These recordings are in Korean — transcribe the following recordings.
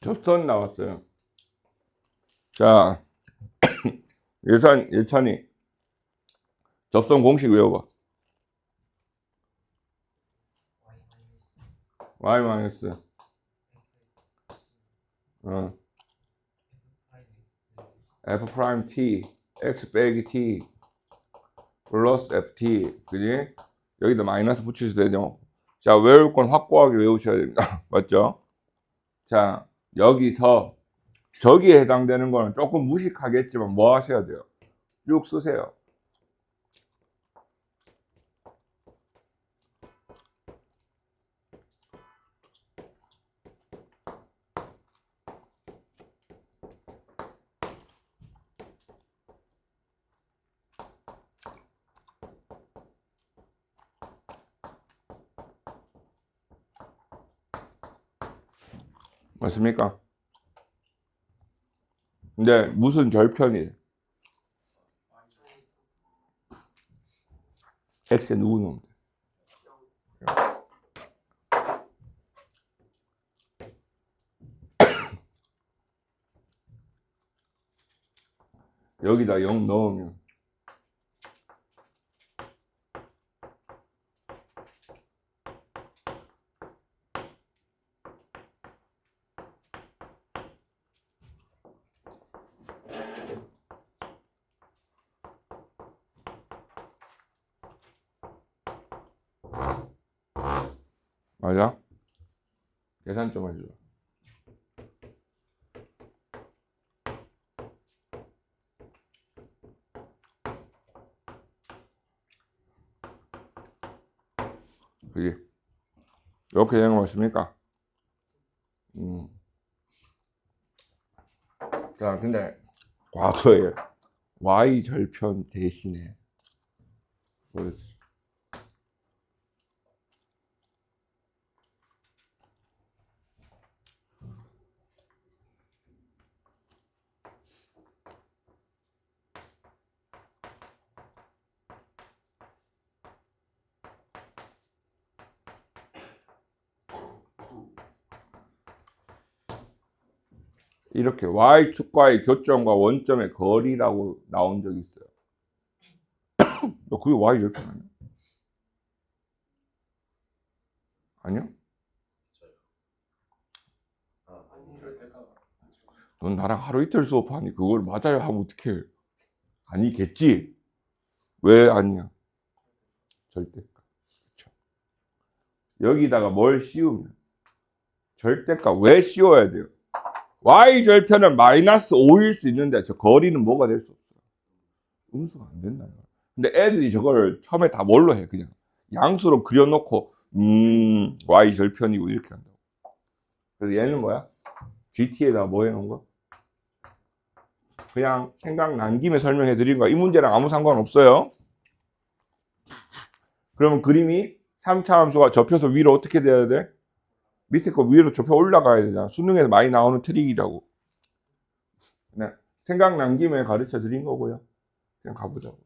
접선 나왔어요. 자, 예찬이 접선 공식 외워봐. y 마이너스 f 프라임 t x 빼기 t 플러스 ft, 그지? 여기다 마이너스 붙이셔도 되죠. 자, 외울 건 확고하게 외우셔야 됩니다. 맞죠? 자, 여기서 저기에 해당되는 거는 조금 무식하겠지만 뭐 하셔야 돼요? 쭉 쓰세요. 맞습니까? 근데 무슨 절편이 x에 누구 넣으면 돼? 여기다 0 넣으면 맞아? 계산 좀 해줘. 그지? 이렇게 되는 거 맞습니까? 자, 근데 과거에 y절편 대신에 뭐였어? 이렇게 y축과의 교점과 원점의 거리라고 나온 적이 있어요. 그게 y절편 아니야? 아니요? 넌 나랑 하루 이틀 수업하니 그걸 맞아요 하면 어떡해. 아니겠지? 왜 아니야? 절대값. 그렇죠. 여기다가 뭘 씌우면 절대값 왜 씌워야 돼요? y절편은 마이너스 5일 수 있는데 저 거리는 뭐가 될 수 없어요. 음수가 안 된다는 거야. 근데 애들이 저걸 처음에 다 뭘로 해? 그냥 양수로 그려놓고 y절편이고 이렇게 한다고. 그래서 얘는 뭐야? GT에다 뭐 해놓은 거? 그냥 생각난 김에 설명해 드린 거야. 이 문제랑 아무 상관없어요. 그러면 그림이 3차 함수가 접혀서 위로 어떻게 돼야 돼? 밑에 거 위로 접혀 올라가야 되잖아. 수능에서 많이 나오는 트릭이라고. 그냥 생각난 김에 가르쳐 드린 거고요. 그냥 가보자고.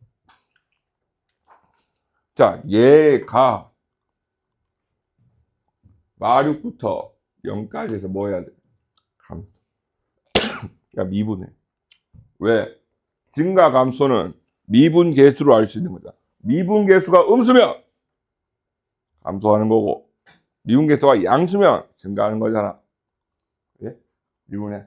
자, 얘가 마륙부터 0까지 해서 뭐 해야 돼? 감소. 야, 미분해. 왜? 증가 감소는 미분 계수로 알 수 있는 거다. 미분 계수가 음수면 감소하는 거고, 미분 계수가 양수면 증가하는 거잖아. 예? 미분해.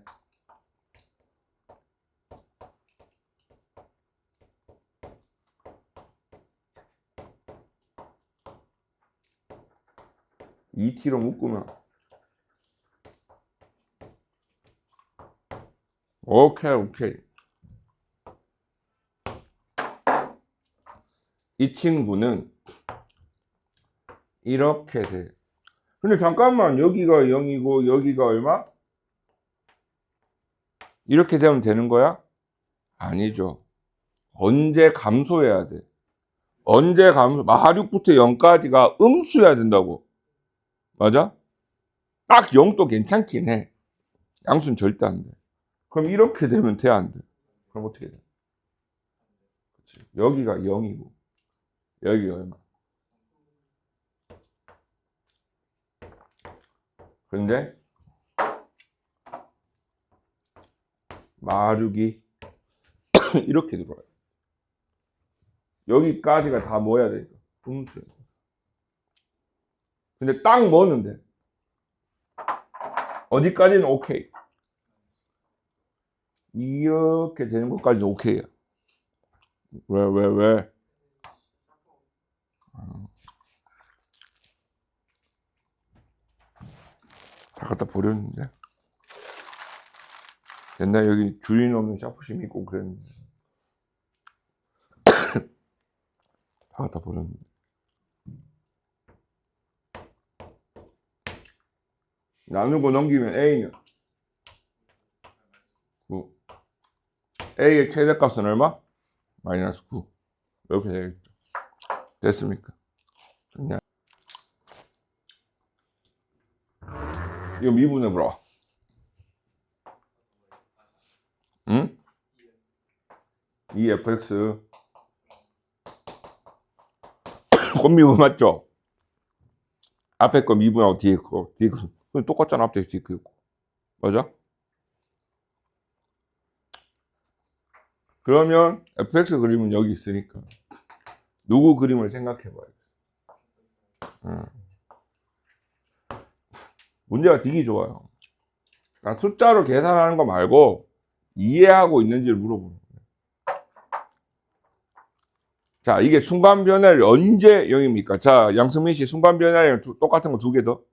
ET로 묶으면 오케이. 이 친구는 이렇게 돼. 근데 잠깐만, 여기가 0이고 여기가 얼마? 이렇게 되면 되는 거야? 아니죠. 언제 감소해야 돼? 언제 감소? 마하륙부터 0까지가 음수여야 된다고. 맞아? 딱 0도 괜찮긴 해. 양수는 절대 안 돼. 그럼 이렇게 되면 돼, 안 돼? 그럼 어떻게 돼? 그치. 여기가 0이고 여기가 얼마? 근데 마르기 이렇게 들어와요. 여기까지가 다 뭐 해야 돼? 음수. 근데 딱 뭐는데 어디까지는 오케이. 이렇게 되는 것까지는 오케이야. 왜? 다 갖다 버렸는데. 옛날 여기 주인 없는 샤프심이 있고 그랬는데. 다 갖다 버렸는데. 나누고 넘기면 A는 9. A의 최대값은 얼마? 마이너스 9. 이렇게 되겠죠. 됐습니까? 좋냐? 이거 미분해보라. 응? 2fx 곱미분 맞죠? 앞에 거 미분하고 뒤에 거 똑같잖아. 앞에 뒤에 거 맞아? 그러면 fx 그림은 여기 있으니까 누구 그림을 생각해 봐야겠어. 문제가 되게 좋아요. 그러니까 숫자로 계산하는 거 말고 이해하고 있는지를 물어보는 거예요. 자, 이게 순간 변화율 언제 0입니까? 자, 양승민 씨 순간 변화율 똑같은 거 두 개 더.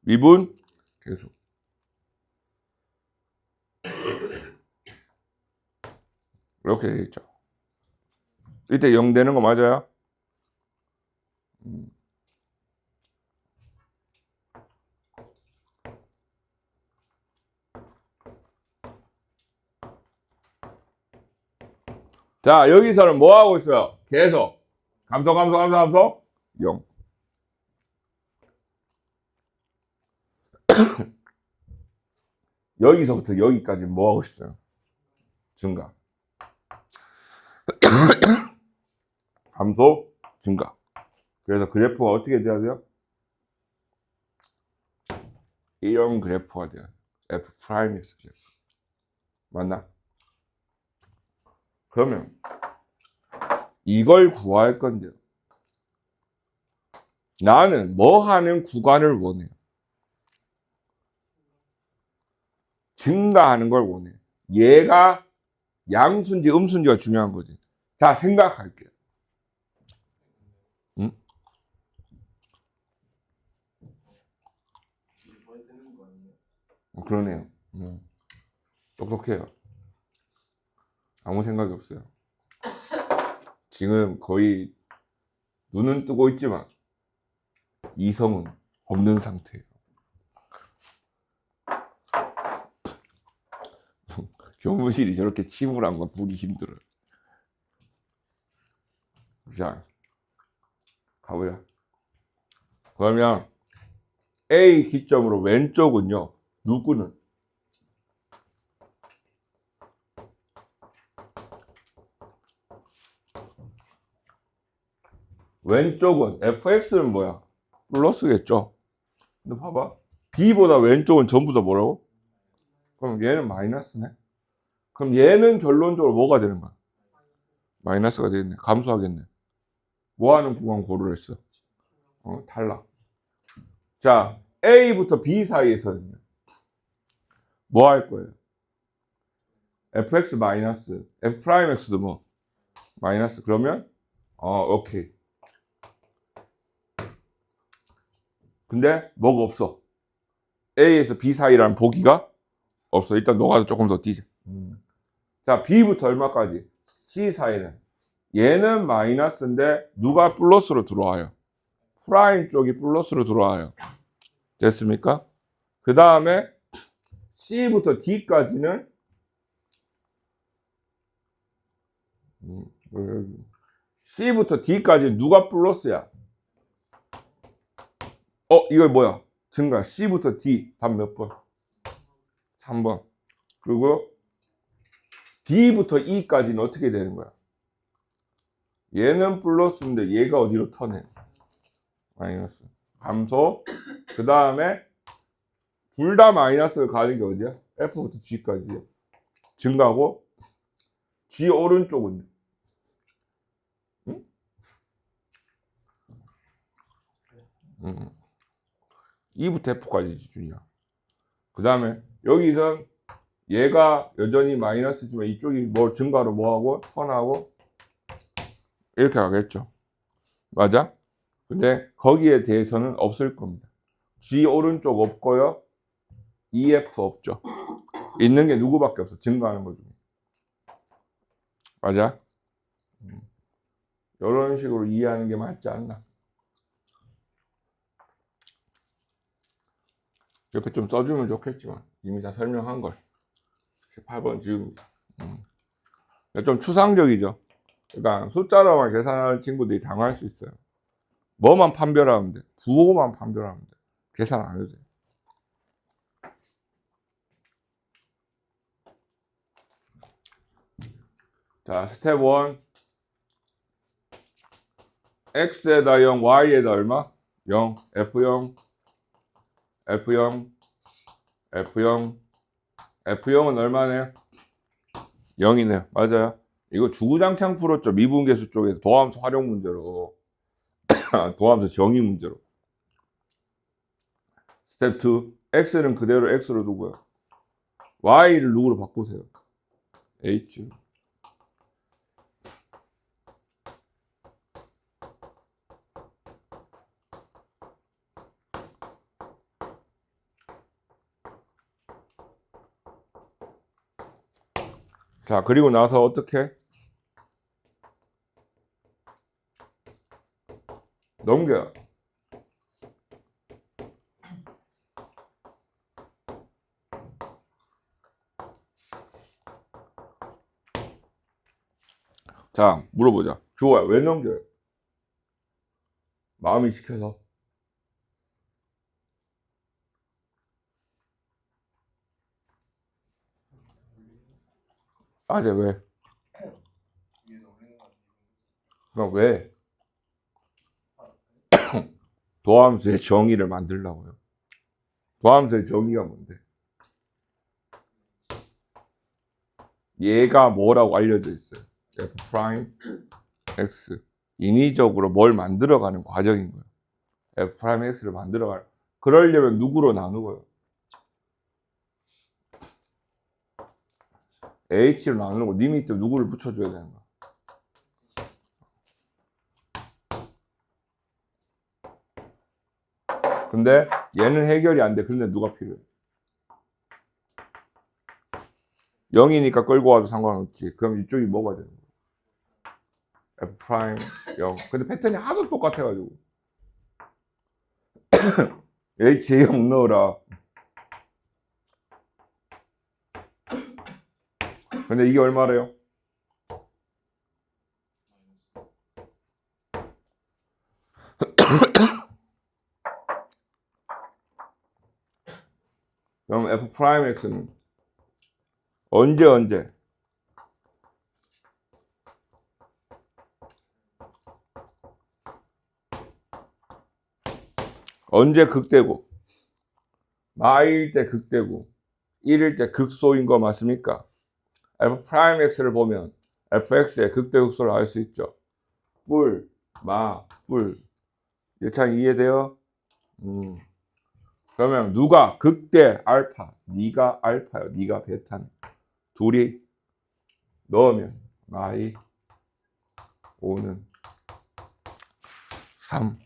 미분 계속. 이렇게 되겠죠. 이때 0 되는 거 맞아요? 자, 여기서는 뭐 하고 있어요? 계속 감소 0. 여기서부터 여기까지 뭐 하고 있어요? 증가. 감소, 증가. 그래서 그래프가 어떻게 돼야 돼요? 이런 그래프가 돼요. F'X 그래프. 맞나? 그러면 이걸 구할 건데요. 나는 뭐 하는 구간을 원해요? 증가하는 걸 원해. 얘가 양수인지 음수인지가 중요한 거지. 자, 생각할게요. 응? 그러네요. 똑똑해요. 아무 생각이 없어요. 지금 거의 눈은 뜨고 있지만 이성은 없는 상태예요. 교무실이 저렇게 침울한 거 보기 힘들어요. 자, 가보자. 그러면 A 기점으로 왼쪽은요. 누구는? 왼쪽은 fx는 뭐야? 플러스겠죠. 근데 봐봐. b보다 왼쪽은 전부 다 뭐라고? 그럼 얘는 마이너스네. 그럼 얘는 결론적으로 뭐가 되는 거야? 마이너스가 되겠네. 감소하겠네. 뭐 하는 구간 고르랬어? 탈락. 자, A부터 B 사이에서는요. 뭐 할 거예요? fx 마이너스, f'x도 뭐? 마이너스. 그러면 오케이. 근데 뭐가 없어? A에서 B 사이라는 보기가 없어. 일단 너가 조금 더 뛰자. 자, B부터 얼마까지? C 사이는 얘는 마이너스인데 누가 플러스로 들어와요? 프라임 쪽이 플러스로 들어와요. 됐습니까? 그 다음에 C부터 D까지는 C부터 D까지 누가 플러스야? 이거 뭐야? 증가. C부터 D 답 몇 번? 3번. 그리고 D부터 E까지는 어떻게 되는 거야? 얘는 플러스인데 얘가 어디로 턴해? 마이너스. 감소. 그 다음에 둘 다 마이너스를 가는 게 어디야? F부터 G까지 증가하고 G 오른쪽은 응? 2부터 F까지 기준이야. 그 다음에 여기서 얘가 여전히 마이너스지만 이쪽이 뭐 증가로 뭐하고 턴하고 이렇게 가겠죠. 맞아? 근데 거기에 대해서는 없을 겁니다. G 오른쪽 없고요. EF 없죠. 있는 게 누구밖에 없어. 증가하는 거 중에. 맞아? 이런 식으로 이해하는 게 맞지 않나? 이렇게 좀 써주면 좋겠지만 이미 다 설명한 걸. 18번 지금 좀 추상적이죠. 그러니까 숫자로만 계산하는 친구들이 당할 수 있어요. 뭐만 판별하면 돼. 부호만 판별하면 돼. 계산 안 해도 돼. 자, 스텝 1. X에다 0, Y에다 얼마? 0, F0, F0, F0, F0은 얼마네? 0이네요. 맞아요. 이거 주구장창 풀었죠. 미분계수 쪽에서 도함수 활용 문제로. 도함수 정의 문제로. 스텝 2. X는 그대로 X로 두고요. Y를 누구로 바꾸세요? H. 자, 그리고 나서 어떻게? 넘겨요. 자, 물어보자. 주호야, 왜 넘겨요? 마음이 시켜서. 아, 네, 왜? 그럼 왜? 도함수의 정의를 만들려고요. 도함수의 정의가 뭔데? 얘가 뭐라고 알려져 있어요? F 프라임 X. 인위적으로 뭘 만들어가는 과정인 거예요. F 프라임 X를 만들어가는. 그러려면 누구로 나누고요? H로 나누고 니 밑에 누구를 붙여줘야 되는 거야? 근데 얘는 해결이 안 돼. 근데 누가 필요해? 0이니까 끌고 와도 상관없지. 그럼 이쪽이 뭐가 되는 거야? F 프라임 0. 근데 패턴이 하도 똑같아가지고 H에 0 넣어라. 근데 이게 얼마래요? 그럼 F 프라임 X는 언제 극대고 마일 때 극대고 1일 때 극소인 거 맞습니까? F 프라임 X를 보면 fx의 극대 극소를 알 수 있죠. 뿔, 마, 뿔. 예찬 이해돼요? 그러면 누가 극대 알파, 네가 알파요, 네가 베타는 둘이 넣으면 마이 5는 3.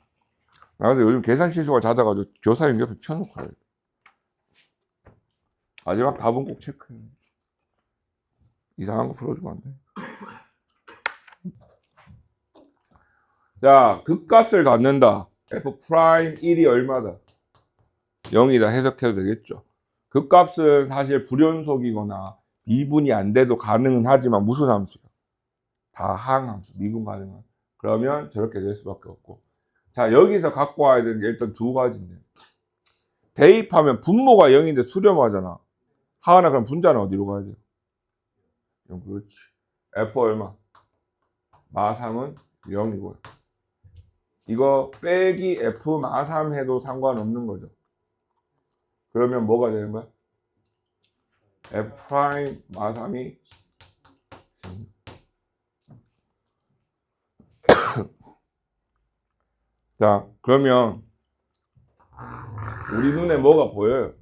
나 근데 요즘 계산 실수가 잦아가지고 교사님 옆에 펴놓고 해요. 마지막 답은 꼭 체크해. 이상한 거 풀어주면 안 돼. 자, 극값을 갖는다. F 프라임 1이 얼마다? 0이다 해석해도 되겠죠. 극값은 사실 불연속이거나 미분이 안 돼도 가능은 하지만 무슨 함수야? 다 항함수, 미분 가능한. 그러면 저렇게 될 수밖에 없고. 자, 여기서 갖고 와야 되는 게 일단 두 가지인데. 대입하면 분모가 0인데 수렴하잖아. 하나 그럼 분자는 어디로 가야 돼요? 그렇지. F 얼마? 마3은 0이고요. 이거 빼기 F 마3 해도 상관없는 거죠. 그러면 뭐가 되는 거야? F 프라임 마삼이 자, 그러면 우리 눈에 뭐가 보여요?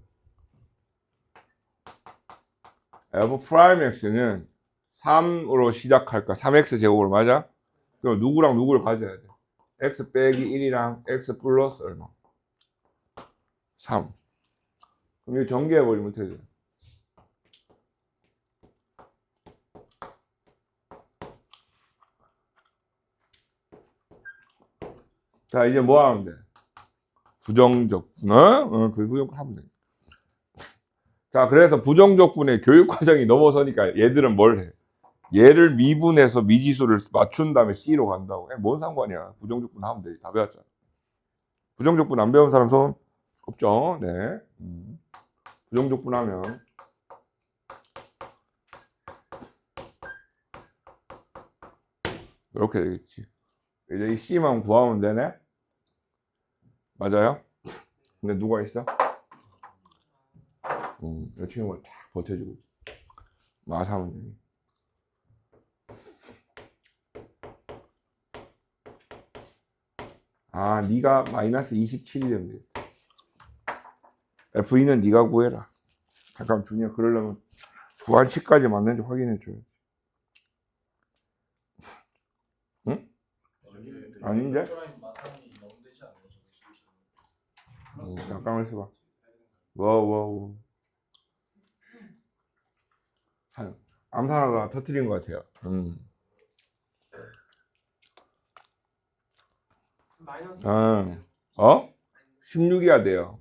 F 프라임 X는 3으로 시작할까? 3X 제곱으로 맞아? 그럼 누구랑 누구를 가져야 돼? X 빼기 1이랑 X 플러스 얼마? 3. 그럼 이거 전개해버리면 어떻게 돼? 자, 이제 뭐 하면 돼? 부정적분, 그 부정적분 하면 돼. 자, 그래서 부정적분의 교육과정이 넘어서니까 얘들은 뭘 해? 얘를 미분해서 미지수를 맞춘 다음에 C로 간다고. 뭔 상관이야? 부정적분 하면 되지. 다 배웠잖아. 부정적분 안 배운 사람 손 없죠? 네. 부정적분 하면 이렇게 되겠지. 이제 이 C만 구하면 되네? 맞아요? 근데 누가 있어? 이 친구가 딱 버텨주고 마사면 되니. 아, 네가 마이너스 27이면 되겠다. V는 네가 구해라. 잠깐 준이야, 그러려면 구한 C까지 맞는지 확인해줘야 지 응? 아닌데? 잠깐만 있어봐. 뭐. 암산하다가 터뜨린 것 같아요. 어? 16이야 돼요.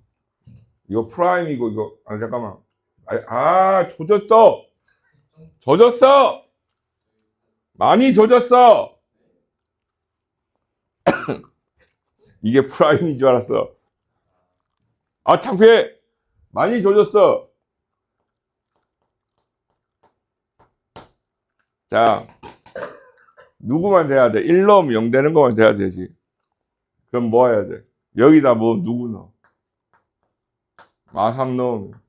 이거 프라임이고 이거 잠깐만. 조졌어. 조졌어. 많이 조졌어. 이게 프라임인 줄 알았어. 아, 창피해. 많이 조졌어. 자, 누구만 돼야 돼? 1 넣으면 0 되는 것만 돼야 되지. 그럼 뭐 해야 돼? 여기다 뭐 누구 넣어? 마3 넣으면.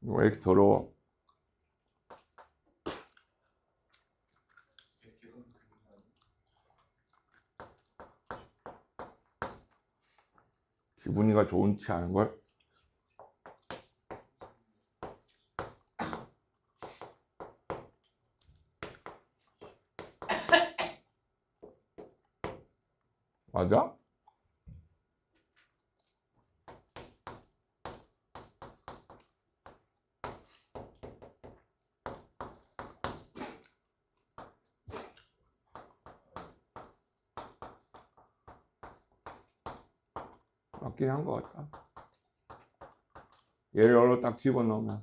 왜 이렇게 더러워? 기분이가 좋은지 아는걸? 맞아? 맞긴 한 것 같다. 얘를 얼로 딱 집어넣으면.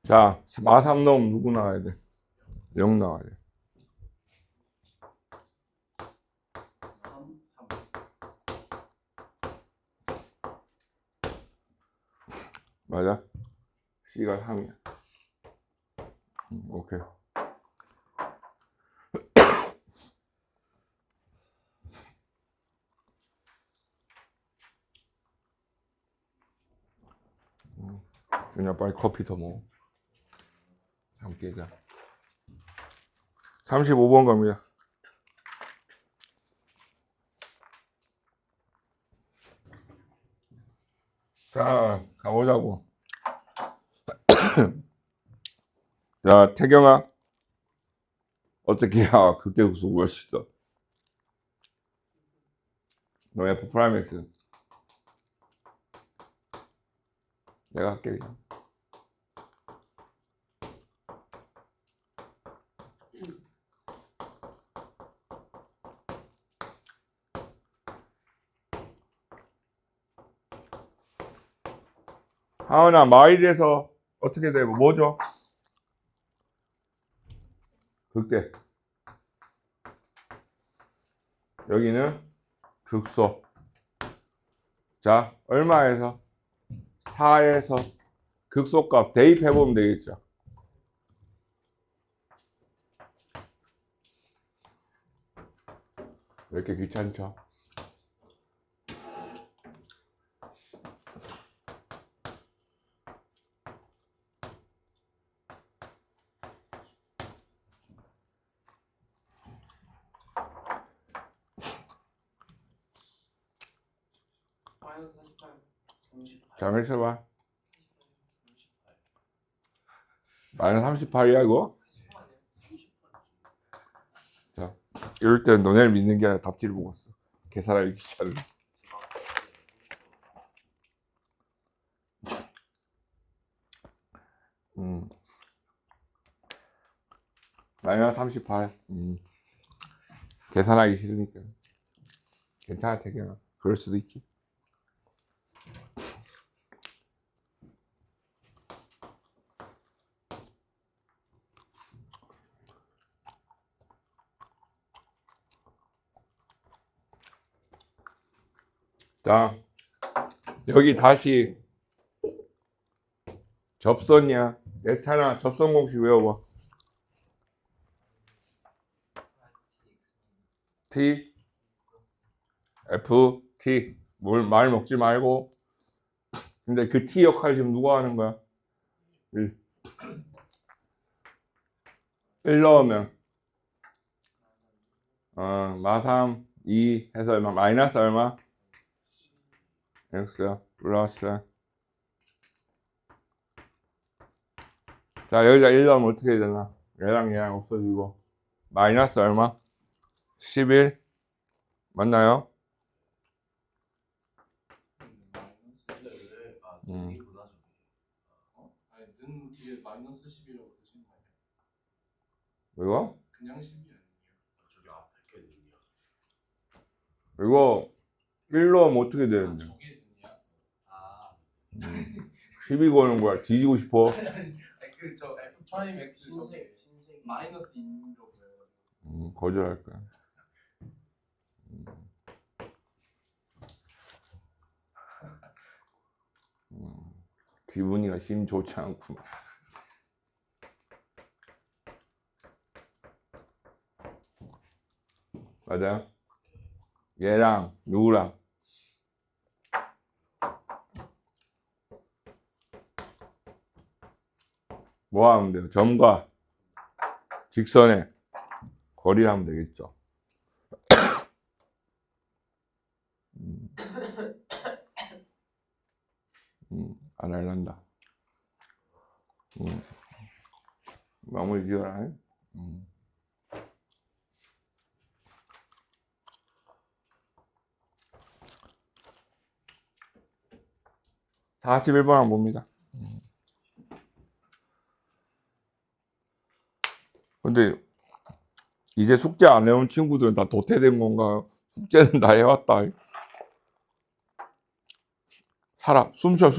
자, 마3 넣으면 누구 나와야 돼? 0 나와야 돼. 맞아? C가 3이야. 오케이. 준이야, 빨리 커피 더 먹어. 잠 깨자. 35번 갑니다. 자, 가보자고. 자, 태경아. 어떻게 해야 극대국수 구할 수 있어? 너 F 프라임 X. 내가 할게, 그냥. 하은아, 마일에서 어떻게 돼? 뭐죠? 극대. 여기는 극소. 자, 얼마에서? 4에서 극소값 대입해보면 되겠죠. 왜 이렇게 귀찮죠? 자, 써봐. 마이너스 38이야, 이거? 자, 이럴 때는 너네를 믿는 게 아니라 답지를 보고 있어. 계산하기 귀찮은. 마이너스 38. 계산하기 싫으니까. 괜찮아, 태경아. 그럴 수도 있지. 자, 여기 다시 접선이야. 예찬아, 접선 공식 외워봐. T, F, T. 말 먹지 말고. 근데 그 T 역할 지금 누가 하는 거야? 1 넣으면 마삼 2 해서 얼마? 마이너스 얼마? X 플러스. 자, 여기다 1 넣으면 어떻게 되나? 얘랑 없어지고 마이너스 얼마? 11 맞나요? 아니, 는 뒤에 마이너스 10이라고 쓰신 거 아니에요? 이거? 그냥 10이 아니에요. 저기 앞에 게 는이야. 이거 1 넣으면 어떻게 되는데? 저게 는이야? 12 거는 거야. 뒤지고 싶어. 그저 F 프라임 X 저게 마이너스 2로 보여요. 거절할 거야. 기분이가 심 좋지 않구만. 맞아요? 얘랑 누구랑? 뭐 하면 돼요? 점과 직선의 거리 하면 되겠죠. 안 할란다. 마무리 지어라. 41번 한번 봅니다. 근데 이제 숙제 안 해온 친구들은 다 도태된 건가? 숙제는 다 해왔다. 살아. 숨 쉬어.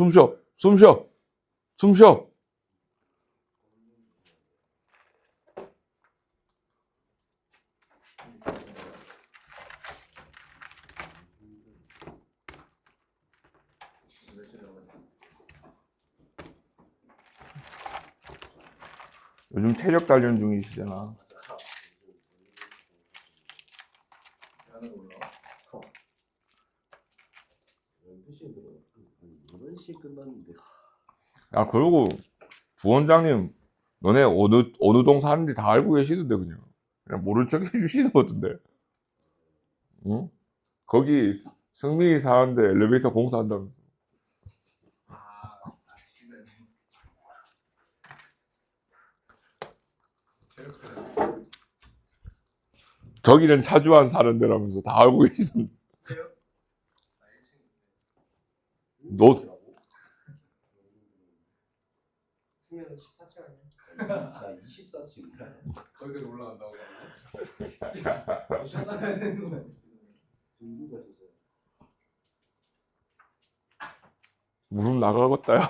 요즘 체력 단련 중이시잖아. 야, 그리고 부원장님, 너네 어느 동 사는지 다 알고 계시던데 그냥 모른 척 해주시는 것 같은데. 응? 거기 승민이 사는데 엘리베이터 공사한다면서. 저기는 차주환 사는 데라면서 다 알고 계시던데. 너 나 24층이야. 거기까지 올라간다고 하는데? 중구가 진짜. 무릎 나가겠다요.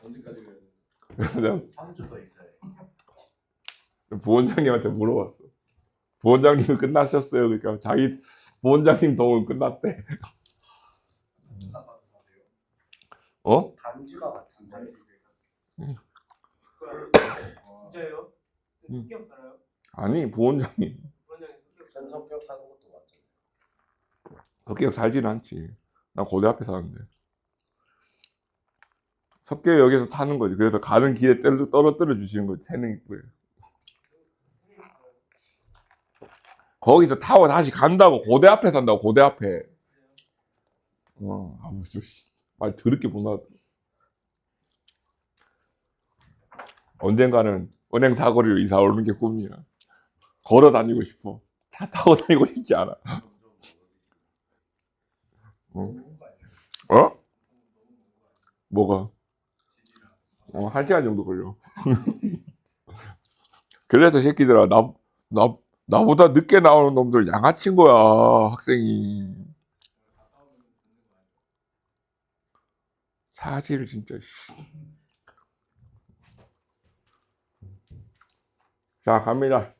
언제까지 그래요? 내가 3주 더 있어요. 부원장님한테 물어봤어. 부원장님은 끝나셨어요. 그러니까 자기 부원장님 동은 끝났대. 아파트 사세요? 어? 단지가 같은데. 진짜요? 응. 흑역 살아요? 아니 부원장님 부원장님 흑역 살아요? 전성격 사는 것도 맞잖아요. 석계역 살지는 않지. 나 고대 앞에 사는데. 석계역에서 타는 거지. 그래서 가는 길에 떨어뜨려 주시는 거지. 태릉 입구에. 거기서 타고 다시 간다고. 고대 앞에 산다고. 고대 앞에. 아우 말 더럽게 못하다. 언젠가는 은행 사거리로 이사 오는 게 꿈이야. 걸어 다니고 싶어. 차 타고 다니고 싶지 않아. 어? 뭐가? 1시간 정도 걸려. 그래서 새끼들아, 나보다 늦게 나오는 놈들 양아치인 거야, 학생이. 사실 진짜. 자, 갑니다.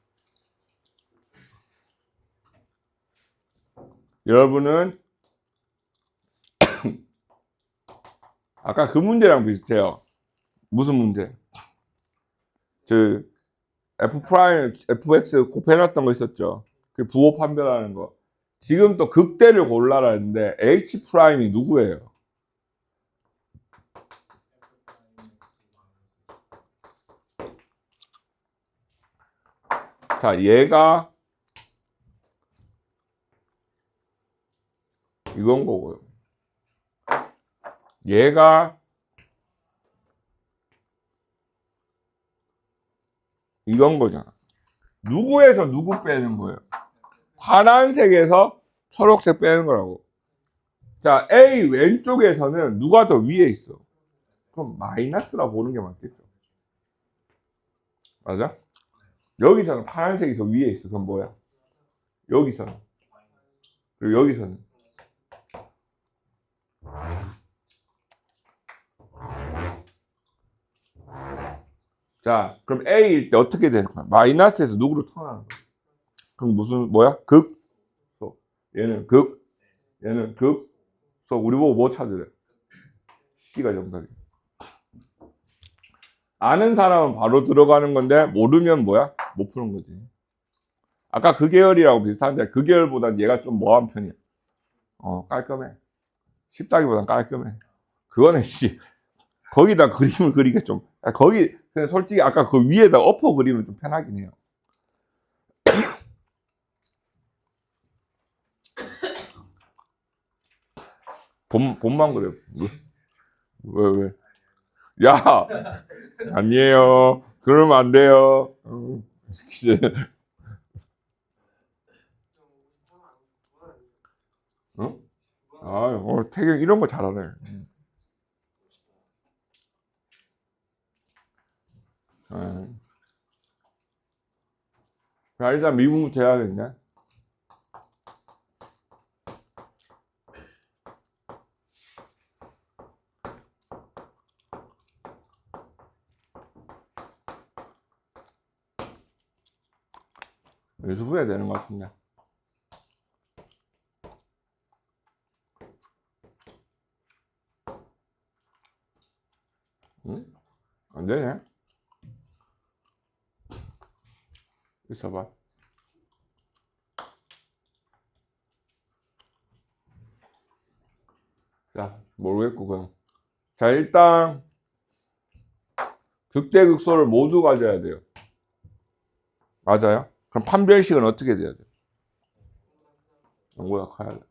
여러분은 아까 그 문제랑 비슷해요. 무슨 문제? fx 곱해놨던 거 있었죠. 그 부호 판별하는 거. 지금 또 극대를 골라라는데 h'이 누구예요? 자, 얘가 이건 거고요. 얘가 이건 거잖아. 누구에서 누구 빼는 거예요? 파란색에서 초록색 빼는 거라고. 자, A 왼쪽에서는 누가 더 위에 있어? 그럼 마이너스라 보는 게 맞겠죠. 맞아? 여기서는 파란색이 더 위에 있어. 그럼 뭐야? 여기서는. 그리고 여기서는. 자, 그럼 A일 때 어떻게 되는 거야? 마이너스에서 누구로 통하는 거야? 그럼 무슨, 뭐야? 극? 얘는 극? 얘는 극? 우리 보고 뭐 찾으래? C가 정답이야. 아는 사람은 바로 들어가는 건데, 모르면 뭐야? 못 푸는 거지. 아까 그 계열이라고 비슷한데, 그 계열보단 얘가 좀 뭐한 편이야? 깔끔해. 쉽다기보단 깔끔해. 그거는, 거기다 그림을 그리기 좀, 그냥 솔직히 아까 그 위에다 엎어 그리면 좀 편하긴 해요. 봄만 그래요. 왜? 야! 아니에요. 그러면 안 돼요. 어? 태경 이런 거 잘하네. 자, 일단 미분부터 해야겠네. 연습해야 되는 것 같은데. 응? 안 되네. 있어봐. 자, 모르겠고, 그냥. 자, 일단, 극대극소를 모두 가져야 돼요. 맞아요? 그럼 판별식은 어떻게 돼야 돼요? 0보다 커야 돼.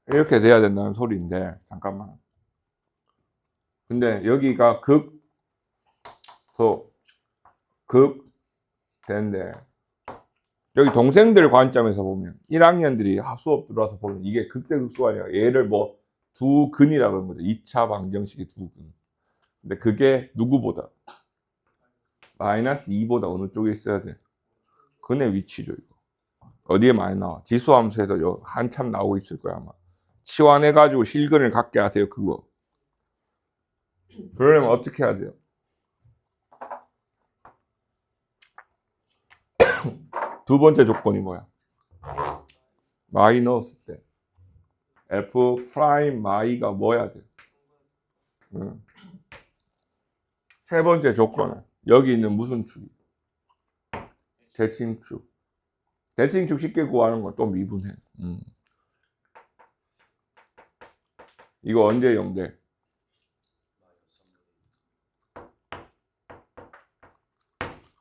이렇게 돼야 된다는 소리인데, 잠깐만. 근데 여기가 되는데, 여기 동생들 관점에서 보면 1학년들이 수업 들어와서 보면 이게 극대극소가 아니라 얘를 뭐 두 근이라고 하는 거죠. 2차 방정식의 두 근. 근데 그게 누구보다? 마이너스 2보다 어느 쪽에 있어야 돼? 근의 위치죠. 이거. 어디에 많이 나와? 지수함수에서 한참 나오고 있을 거야 아마. 치환해가지고 실근을 갖게 하세요. 그거. 그러려면 어떻게 해야 돼요? 두 번째 조건이 뭐야? 마이 넣었을 때 F 프라임 마이가 뭐야 돼? 세 번째 조건은 여기 있는 무슨 축이? 대칭축. 대칭축 쉽게 구하는 건 또 미분해. 이거 언제 0돼?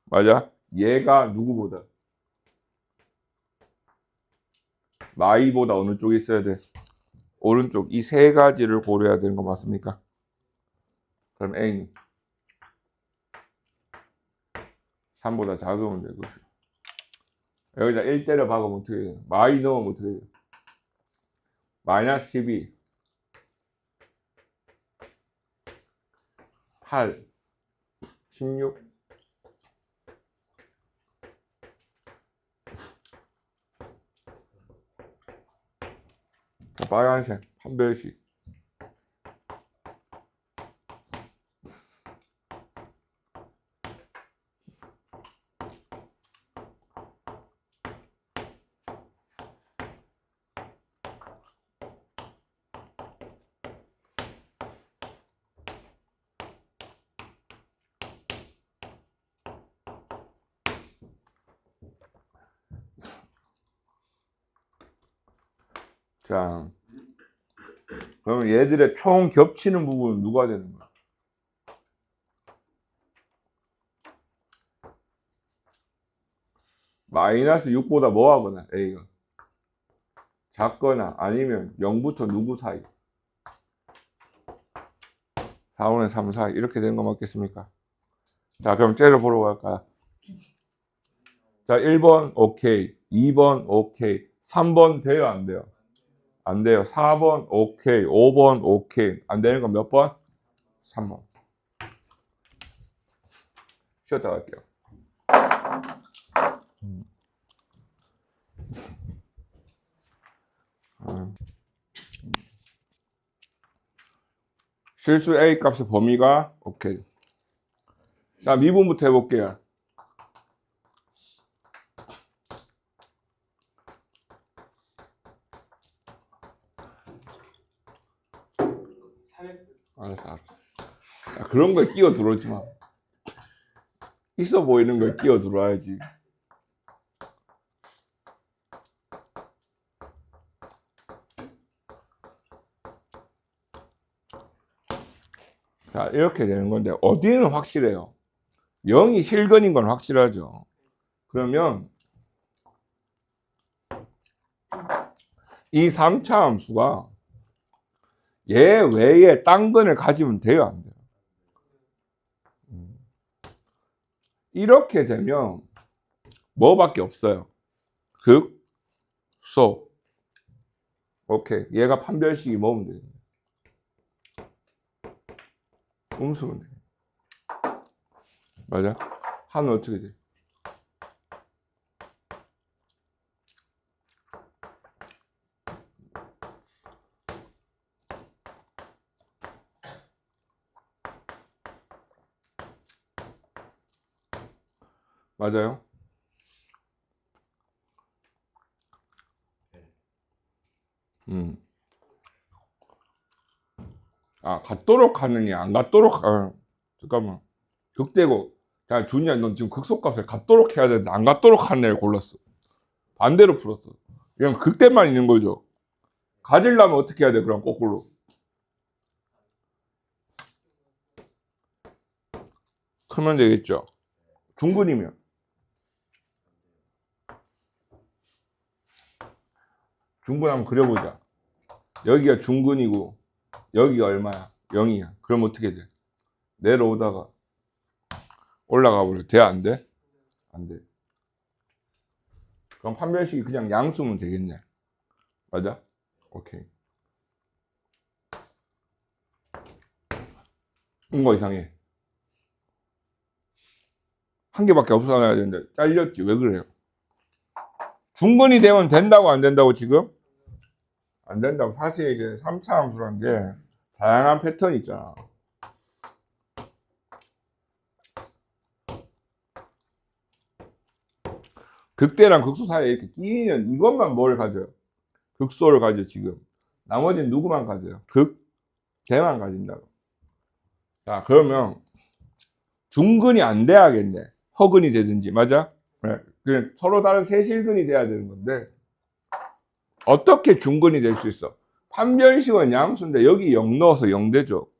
맞아? 얘가 누구보다? 마이보다 어느 쪽에 있어야 돼? 오른쪽. 이 세 가지를 고려해야 되는 거 맞습니까? 그럼 A는 3보다 작으면 되고, 여기다 1 때려 박으면 어떻게 돼요? 마이 넣으면 어떻게 돼요? 마이너스 12 8 16 빨간색 판별식. 자, 그러면 얘들의 총 겹치는 부분은 누가 되는 거야? 마이너스 6보다 뭐 하거나 A가 작거나 아니면 0부터 누구 사이? 4분의 3 사이 이렇게 되는 거 맞겠습니까? 자, 그럼 째려 보러 갈까요? 자, 1번 오케이, 2번 오케이, 3번 돼요 안 돼요? 안 돼요. 4번 오케이, 5번 오케이. 안 되는 건 몇 번? 3번. 쉬었다 갈게요. 실수 A 값의 범위가 오케이. 자, 미분부터 해볼게요. 알았어. 야, 그런 거에 끼어 들어오지 마. 있어 보이는 거에 끼어 들어와야지. 자, 이렇게 되는 건데 어디는 확실해요? 0이 실근인 건 확실하죠. 그러면 이 3차 함수가 얘 외에 딴 근을 가지면 돼요, 안 돼요? 이렇게 되면 뭐밖에 없어요? 극, 소. 오케이. 얘가 판별식이 뭐면 돼요? 음수면 돼요. 맞아? 하는 어떻게 돼? 맞아요? 아, 같도록 하느냐, 안 같도록, 잠깐만. 극대고. 자, 준이야, 넌 지금 극소값을 같도록 해야 되는데, 안 같도록 하는 애를 골랐어. 반대로 풀었어. 이건 극대만 있는 거죠. 가지려면 어떻게 해야 돼, 그럼 거꾸로? 크면 되겠죠. 중근이면. 중근 한번 그려보자. 여기가 중근이고, 여기가 얼마야? 0이야. 그럼 어떻게 돼? 내려오다가 올라가 버려. 돼? 안 돼? 안 돼. 그럼 판별식이 그냥 양수면 되겠네. 맞아? 오케이. 뭔가 이상해. 한 개밖에 없어야 되는데 잘렸지. 왜 그래요? 중근이 되면 된다고 안 된다고 지금? 안 된다고. 사실 이제 3차 함수란 게 다양한 패턴이 있잖아. 극대랑 극소 사이에 이렇게 끼는 이것만 뭘 가져요? 극소를 가져 지금. 나머지는 누구만 가져요? 극대만 가진다고. 자, 그러면 중근이 안 돼야겠네. 허근이 되든지, 맞아? 네. 그냥 서로 다른 세실근이 돼야 되는 건데 어떻게 중근이 될 수 있어? 판별식은 양수인데 여기 0 넣어서 0 되죠.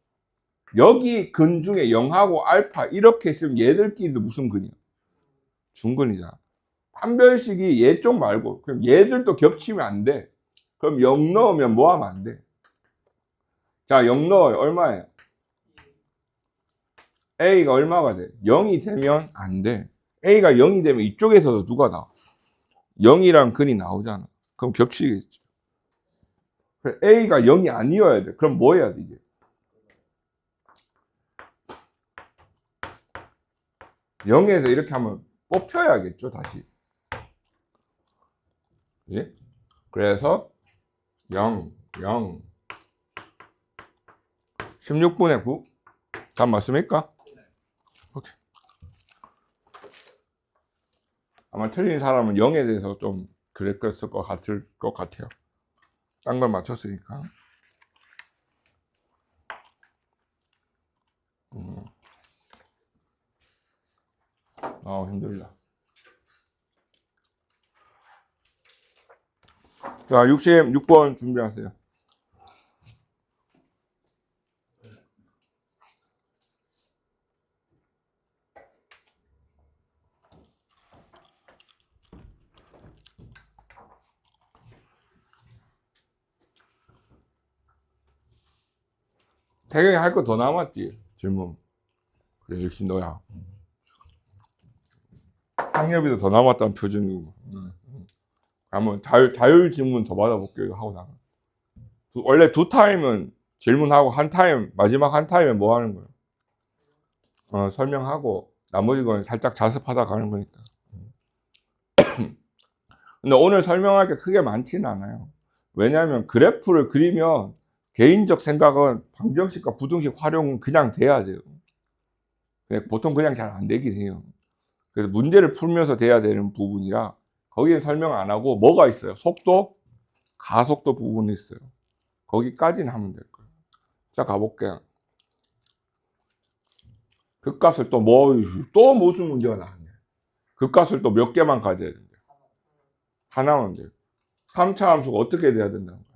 여기 근 중에 0하고 알파 이렇게 있으면 얘들끼리도 무슨 근이야? 중근이잖아. 판별식이 얘 쪽 말고 그럼 얘들도 겹치면 안 돼. 그럼 0 넣으면 뭐 하면 안 돼? 자, 0 넣어요. 얼마예요? A가 얼마가 돼? 0이 되면 안 돼. A가 0이 되면 이쪽에서도 누가 나와? 0이랑 근이 나오잖아. 그럼 겹치겠지. A가 0이 아니어야 돼. 그럼 뭐 해야 돼, 이게? 0에서 이렇게 하면 뽑혀야겠죠, 다시. 예? 그래서 0, 0. 16분의 9. 답 맞습니까? 오케이. 아마 틀린 사람은 0에 대해서 좀 그랬을 것 같아요. 딴 걸 맞췄으니까. 힘들다. 자, 66번 준비하세요. 태경이 할 거 더 남았지, 질문. 그래, 역시 너야. 학력비도 더 남았다는 표정이고. 한번 자율 질문 더 받아볼게요. 하고 나가. 원래 2타임은 질문하고 마지막 한 타임에 뭐 하는 거예요? 설명하고 나머지 건 살짝 자습하다 가는 거니까. 근데 오늘 설명할 게 크게 많지는 않아요. 왜냐하면 그래프를 그리면 개인적 생각은 방정식과 부등식 활용은 그냥 돼야 돼요. 보통 그냥 잘 안 되긴 해요. 그래서 문제를 풀면서 돼야 되는 부분이라 거기에 설명 안 하고 뭐가 있어요? 속도, 가속도 부분이 있어요. 거기까지는 하면 될 거예요. 자, 가볼게요. 극값을 또 무슨 문제가 나왔냐. 극값을 또 몇 개만 가져야 된대. 하나만 돼요. 3차 함수가 어떻게 돼야 된다는 거야.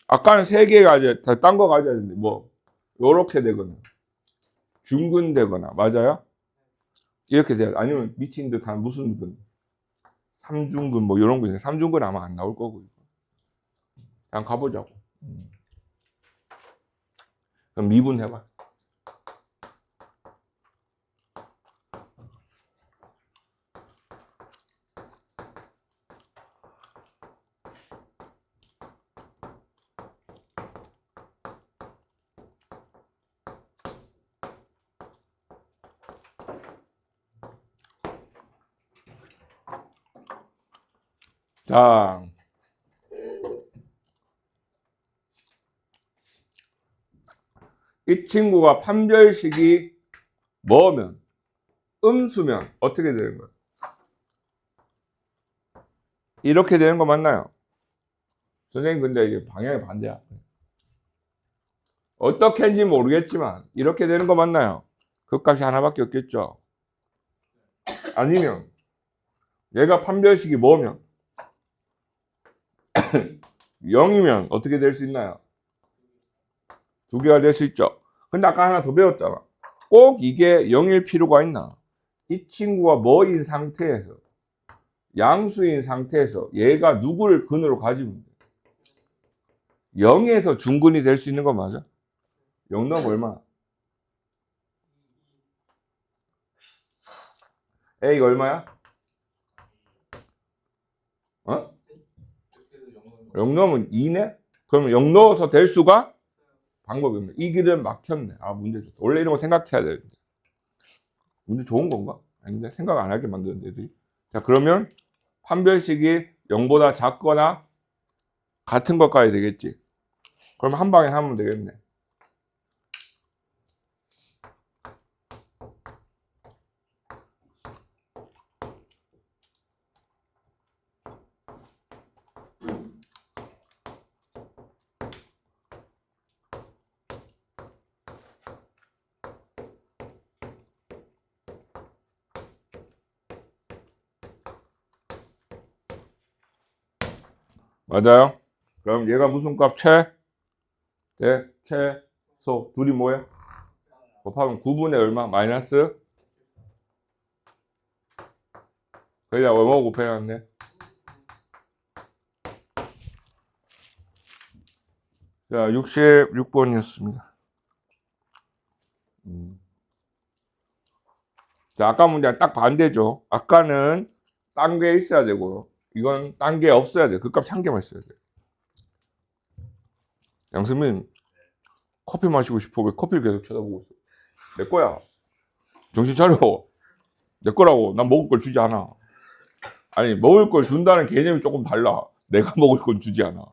아까는 3개 가져야, 딴 거 가져야 되는데, 요렇게 되거나, 중근 되거나, 맞아요? 이렇게 돼야 돼. 아니면 미친 듯한 무슨 근, 3중근, 이런 거 있는데, 3중근 아마 안 나올 거고. 그냥 가보자고. 그럼 미분해봐. 자, 이 친구가 판별식이 뭐면, 음수면 어떻게 되는 거예요? 이렇게 되는 거 맞나요? 선생님, 근데 이게 방향이 반대야. 어떻게 했는지 모르겠지만 이렇게 되는 거 맞나요? 그 값이 하나밖에 없겠죠. 아니면 얘가 판별식이 뭐면 0이면 어떻게 될 수 있나요? 2개가 될 수 있죠. 근데 아까 하나 더 배웠잖아. 꼭 이게 0일 필요가 있나? 이 친구가 뭐인 상태에서, 양수인 상태에서 얘가 누구를 근으로 가지면 돼? 0에서 중근이 될 수 있는 거 맞아? 0 넣으면 얼마? A가 얼마야? 0 넣으면 2네? 그러면 0 넣어서 될 수가? 방법이 없네. 이 길은 막혔네. 문제 좋다. 원래 이런 거 생각해야 되는데. 문제 좋은 건가? 아닌데? 생각 안 하게 만드는 애들이. 자, 그러면 판별식이 0보다 작거나 같은 것 가야 되겠지. 그럼 한 방에 하면 되겠네. 맞아요? 그럼 얘가 무슨 값? 최소. 둘이 뭐야? 곱하면 9분의 얼마? 마이너스? 그냥 얼마 곱해놨네? 자, 66번이었습니다. 자, 아까 문제랑 딱 반대죠. 아까는 딴 게 있어야 되고요. 이건 딴 게 없어야 돼. 그 값 한 개만 있어야 돼. 양수민, 커피 마시고 싶어. 왜 커피를 계속 쳐다보고 있어? 내 거야. 정신 차려. 내 거라고. 난 먹을 걸 주지 않아. 아니, 먹을 걸 준다는 개념이 조금 달라. 내가 먹을 건 주지 않아.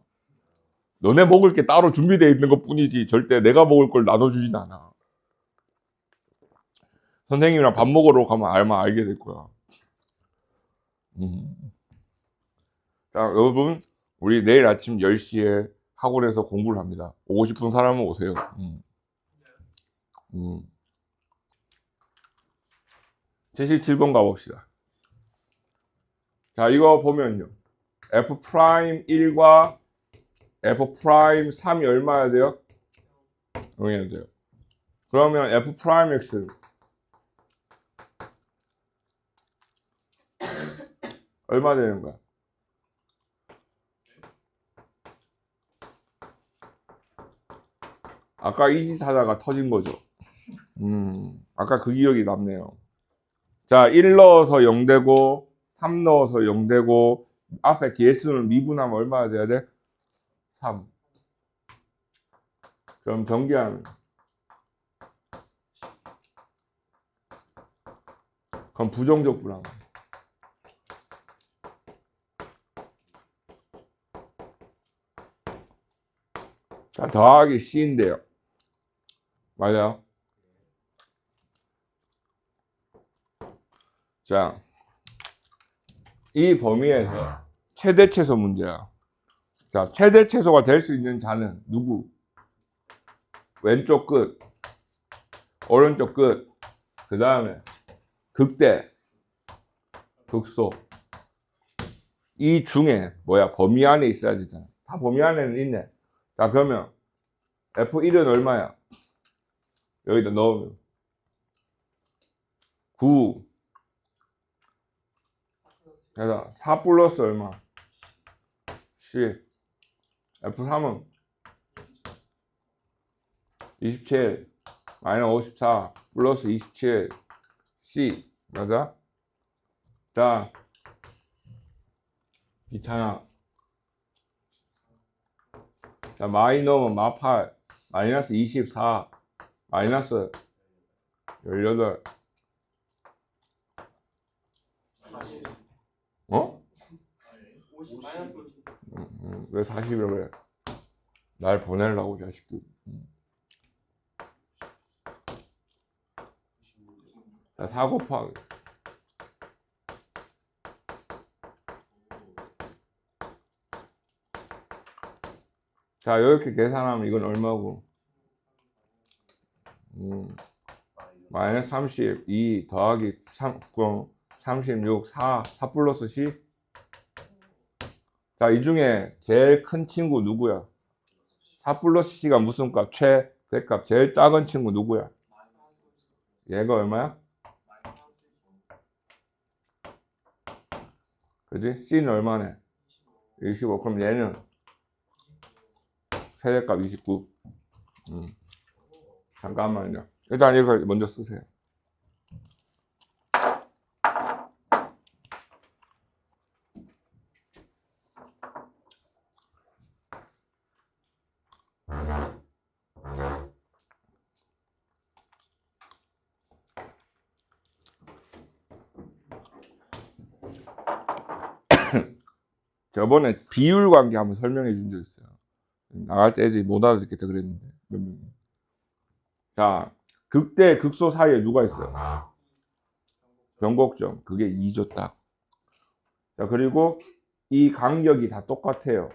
너네 먹을 게 따로 준비되어 있는 것 뿐이지 절대 내가 먹을 걸 나눠주진 않아. 선생님이랑 밥 먹으러 가면 알게 될 거야. 자, 여러분, 우리 내일 아침 10시에 학원에서 공부를 합니다. 오고 싶은 사람은 오세요. 77번 가봅시다. 자, 이거 보면요. F'1과 F'3이 얼마야 돼요? 0이어야 돼요. 그러면 F'X 얼마 되는 거야? 아까 이지사자가 터진 거죠. 아까 그 기억이 남네요. 자, 1 넣어서 0 되고 3 넣어서 0 되고 앞에 개수는 미분하면 얼마나 돼야 돼? 3. 그럼 전기하면 그럼 부정적 불항. 자, 더하기 C인데요. 맞아요? 자, 이 범위에서 최대 최소 문제야. 자, 최대 최소가 될 수 있는 자는 누구? 왼쪽 끝, 오른쪽 끝, 그 다음에 극대, 극소. 이 중에 뭐야? 범위 안에 있어야 되잖아. 다 범위 안에는 있네. 자, 그러면 F1은 얼마야? 여기다 넣으면 9. 그래서 4 플러스 얼마? 10. F3은 27 마이너스 54 플러스 27 C. 맞아? 자, 귀찮아. 자, 마이 넣으면 마8 마이너스 24 마이너스 18. 어? 50 마이너스 50. 왜 40이라고 그래? 날 보내려고 자식들. 자, 4 곱하기. 자, 이렇게 계산하면 이건 얼마고? 마이너스 32 더하기 3, 36, 4 플러스 C. 자, 이 중에 제일 큰 친구 누구야? 4 플러스 C가 무슨 값? 최대값. 제일 작은 친구 누구야? 얘가 얼마야? 그지? C는 얼마네? 25. 그럼 얘는 최대값 29. 잠깐만요. 일단 이걸 먼저 쓰세요. 저번에 비율 관계 한번 설명해 준 적 있어요. 나갈 때 애들이 못 알아듣겠다 그랬는데 몇 명이. 자, 극대 극소 사이에 누가 있어요? 변곡점. 그게 2죠 딱. 자, 그리고 이 간격이 다 똑같아요.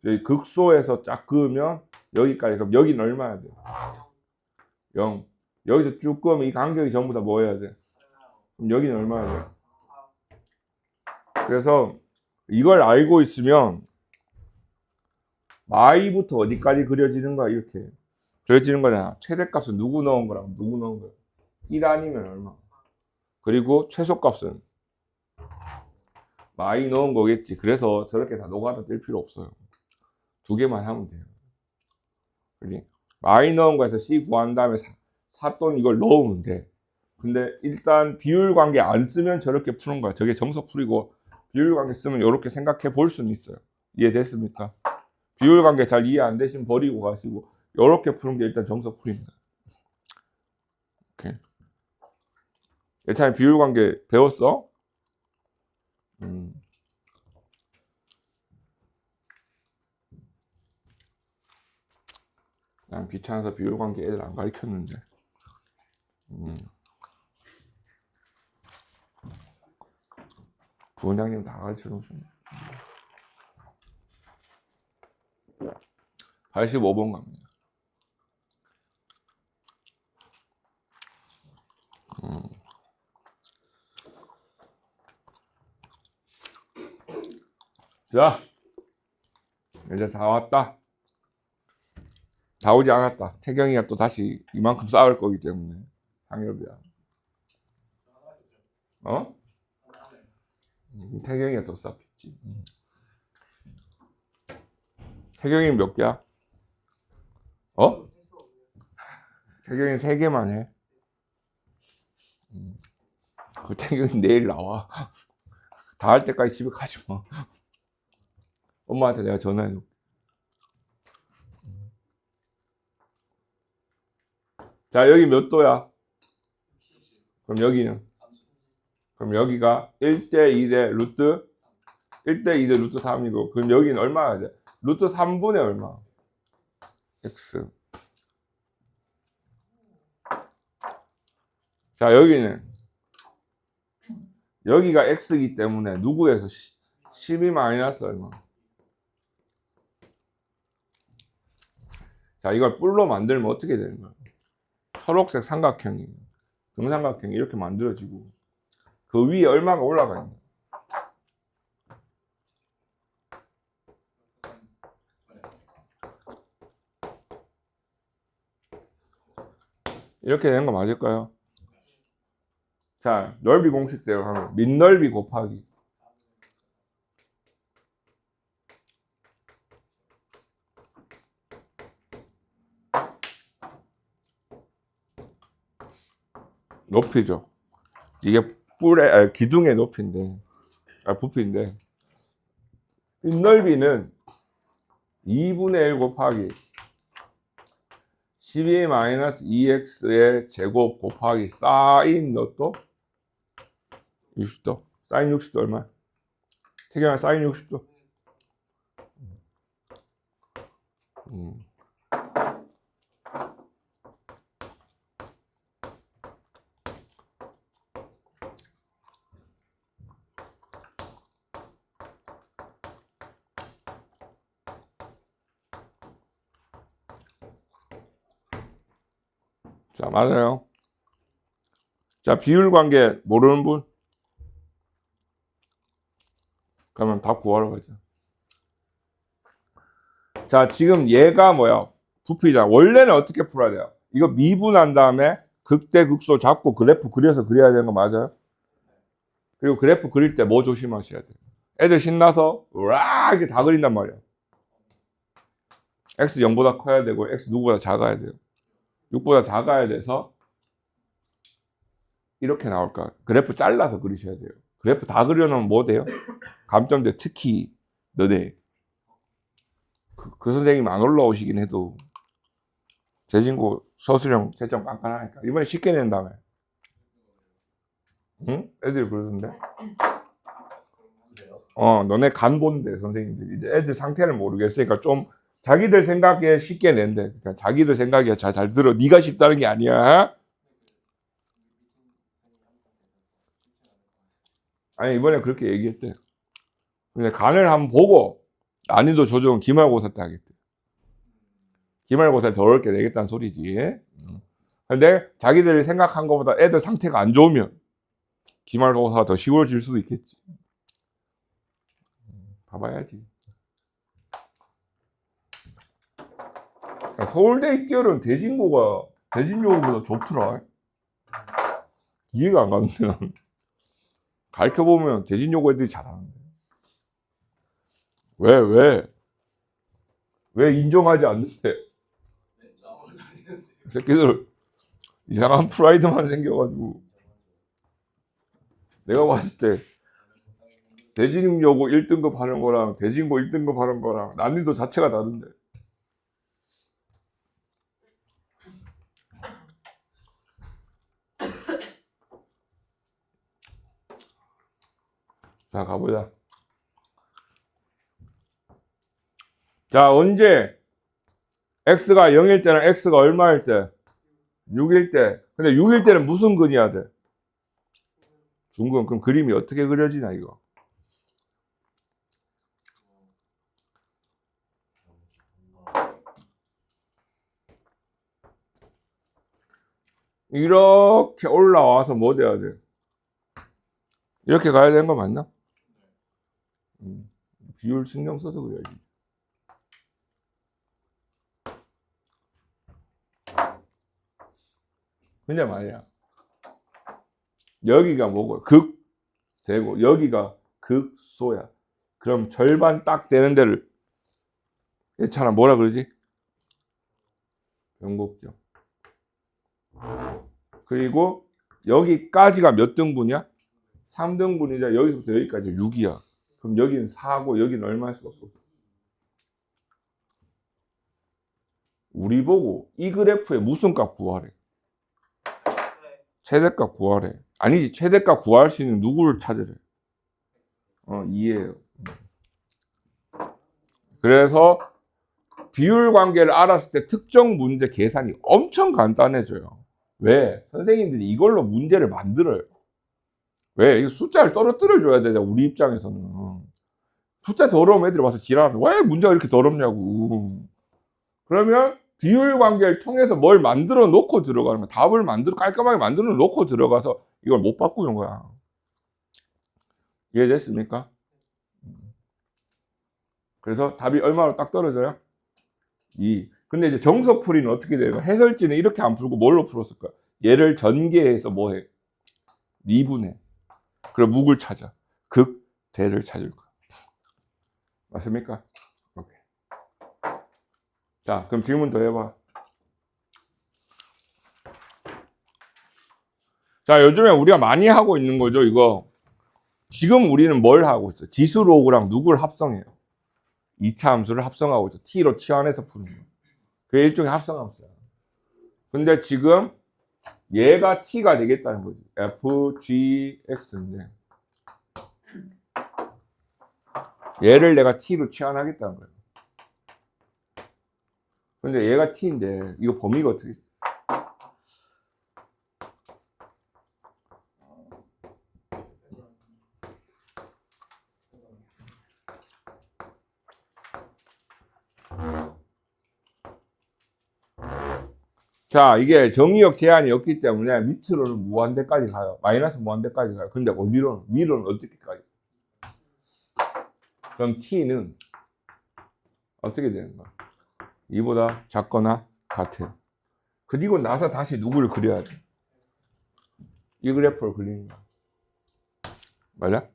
여기 극소에서 쫙 그으면 여기까지. 그럼 여기는 얼마야 돼? 0. 여기서 쭉 그으면 이 간격이 전부 다 뭐 해야 돼? 그럼 여기는 얼마야 돼? 그래서 이걸 알고 있으면 마이부터 어디까지 그려지는 거야? 이렇게 그려지는 거잖아. 최대값은 누구 넣은 거랑 누구 넣은 거야? 1 아니면 얼마? 그리고 최소값은 마이 넣은 거겠지. 그래서 저렇게 다 노가다 뜰 필요 없어요. 두 개만 하면 돼요. 그지? 마이 넣은 거에서 C 구한 다음에 사돈 이걸 넣으면 돼. 근데 일단 비율 관계 안 쓰면 저렇게 푸는 거야. 저게 정석풀이고 비율 관계 쓰면 이렇게 생각해 볼 수는 있어요. 이해됐습니까? 비율 관계 잘 이해 안 되시면 버리고 가시고 이렇게 푸는 게 일단 정석풀이입니다. 오케이. 예찬이 비율 관계 배웠어? 난 귀찮아서 비율 관계 애들 안 가르쳤는데. 부원장님 다 가르쳐 놓으셨네. 85번 갑니다. 자, 이제 다 왔다. 다 오지 않았다. 태경이가 또 다시 이만큼 쌓을 거기 때문에. 상엽이야. 어? 태경이가 더 쌓겠지. 태경이는 몇 개야? 어? 태경이는 3개만 해. 그 태경이 내일 나와. 다 할 때까지 집에 가지 마. 엄마한테 내가 전화해 놓을게. 자, 여기 몇 도야? 그럼 여기는? 그럼 여기가 1대 2대 루트 1대 2대 루트 3이고 그럼 여기는 얼마야 돼? 루트 3분의 얼마? x. 자, 여기는 여기가 x이기 때문에 누구에서 12 마이너스 얼마? 자, 이걸 뿔로 만들면 어떻게 되는 거야? 초록색 삼각형이 등삼각형이 이렇게 만들어지고 그 위에 얼마가 올라가 있는 거야? 이렇게 되는 거 맞을까요? 자, 넓이 공식대로 하면 밑넓이 곱하기 높이죠. 이게 기둥의 높이인데, 부피인데, 밑넓이는 2분의 1 곱하기 12-2x의 제곱 곱하기 사인 몇도? 60도. 사인 60도 얼마? 태경아, 사인 60도. 자, 맞아요. 자, 비율 관계 모르는 분? 그러면 답 구하러 가자. 자, 지금 얘가 뭐야? 부피잖아. 원래는 어떻게 풀어야 돼요? 이거 미분한 다음에 극대 극소 잡고 그래프 그려서 그려야 되는 거 맞아요? 그리고 그래프 그릴 때 뭐 조심하셔야 돼요? 애들 신나서 으아 이렇게 다 그린단 말이야. x 0보다 커야 되고 x 누구보다 작아야 돼요. 6보다 작아야 돼서 이렇게 나올까? 그래프 잘라서 그리셔야 돼요. 그래프 다 그려놓으면 뭐 돼요? 감점돼. 특히 너네 그 선생님 안 올라오시긴 해도 제 친구 서술형 채점 깐깐하니까 이번에 쉽게 낸 다음에 응? 애들이 그러던데. 그래요? 너네 간 본대 선생님들이 이제 애들 상태를 모르겠으니까 좀 자기들 생각에 쉽게 낸대. 그러니까 자기들 생각에 잘 들어. 네가 쉽다는 게 아니야. 아니 이번에 그렇게 얘기했대. 근데 간을 한번 보고 난이도 조정은 기말고사 때 하겠대. 기말고사를 더 어렵게 내겠다는 소리지. 근데 자기들이 생각한 것보다 애들 상태가 안 좋으면 기말고사가 더 쉬워질 수도 있겠지. 봐봐야지. 서울대 입결은 대진고보다 좋더라. 이해가 안 가는데 나는. 가르쳐보면 대진여고 애들이 잘하는데. 왜 인정하지 않는데? 네, 저 아무것도 안 했는데. 이 새끼들 이상한 프라이드만 생겨가지고. 내가 봤을 때 대진여고 1등급 하는 거랑 대진고 1등급 하는 거랑 난이도 자체가 다른데. 자, 가보자. 자, 언제 x가 0일 때랑 x가 얼마일 때? 6일 때. 근데 6일 때는 무슨 근이야 돼? 중근. 그럼 그림이 어떻게 그려지나 이거? 이렇게 올라와서 뭐 돼야 돼? 이렇게 가야 되는 거 맞나? 비율 신경 써서 그래야지. 근데 말이야. 여기가 뭐고? 극되고 여기가 극소야. 그럼 절반 딱 되는 데를 예찬아 뭐라 그러지? 변곡점. 그리고 여기까지가 몇 등분이야? 3등분이자 여기서부터 여기까지 6이야. 그럼 여기는 4고 여기는 얼마일 수밖에 없어. 우리 보고 이 그래프의 무슨 값 구하래? 최대값 구하래. 아니지, 최대값 구할 수 있는 누구를 찾으래? 2예요. 그래서 비율 관계를 알았을 때 특정 문제 계산이 엄청 간단해져요. 왜? 선생님들이 이걸로 문제를 만들어요. 왜? 이 숫자를 떨어뜨려 줘야 되잖아, 우리 입장에서는. 숫자 더러우면 애들이 와서 지랄하면 왜 문제가 이렇게 더럽냐고. 그러면 비율 관계를 통해서 뭘 만들어 놓고 들어가는 거야. 답을 깔끔하게 만들어 놓고 들어가서 이걸 못 바꾸는 거야. 이해됐습니까? 그래서 답이 얼마로 딱 떨어져요? 2. 근데 이제 정석풀이는 어떻게 돼요? 해설지는 이렇게 안 풀고 뭘로 풀었을까? 얘를 전개해서 뭐 해? 미분해. 그럼 묵을 찾아. 극, 대를 찾을 거야. 맞습니까? 오케이. 자, 그럼 질문 더 해봐. 자, 요즘에 우리가 많이 하고 있는 거죠, 이거. 지금 우리는 뭘 하고 있어? 지수로그랑 누구를 합성해요? 2차 함수를 합성하고 있어. t로 치환해서 푸는 거. 그게 일종의 합성함수야. 근데 지금 얘가 t가 되겠다는 거지. fgx인데 얘를 내가 t로 치환하겠다는 거야. 근데 얘가 t인데 이거 범위가 어떻게 돼? 자, 이게 정의역 제한이 없기 때문에 밑으로는 무한대까지 가요. 마이너스 무한대까지 가요. 근데 어디로는? 위로는 어떻게 가요? 그럼 t는 어떻게 되는 거야? 이보다 작거나 같아요. 그리고 나서 다시 누구를 그려야 돼? 이 그래프를 그리는 거야. 맞아?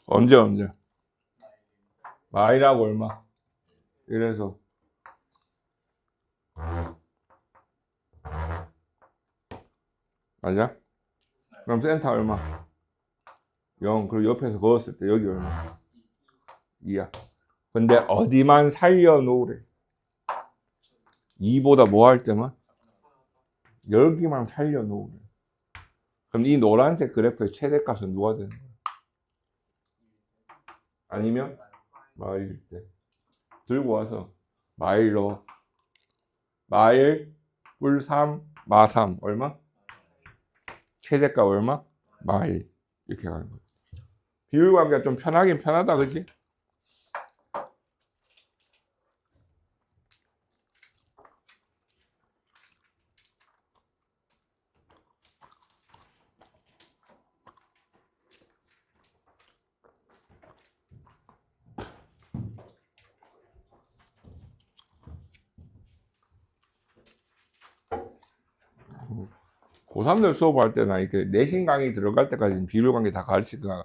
언제? 마이너스 얼마? 이래서 맞아? 그럼 센터 얼마? 0. 그리고 옆에서 그었을 때 여기 얼마? 2야. 근데 어디만 살려놓으래? 2보다 뭐 할 때만? 여기만 살려놓으래. 그럼 이 노란색 그래프의 최대값은 누가 되는 거야? 아니면 마일일 때 들고 와서 마일로 마일 뿔 3, 마 3 얼마? 최대값 얼마? 마일 이렇게 가는 거야. 비율관계가 좀 편하긴 편하다, 그지? 고3들 수업할 때나 이렇게 내신 강의 들어갈 때까지는 비율관계 다 가르치니까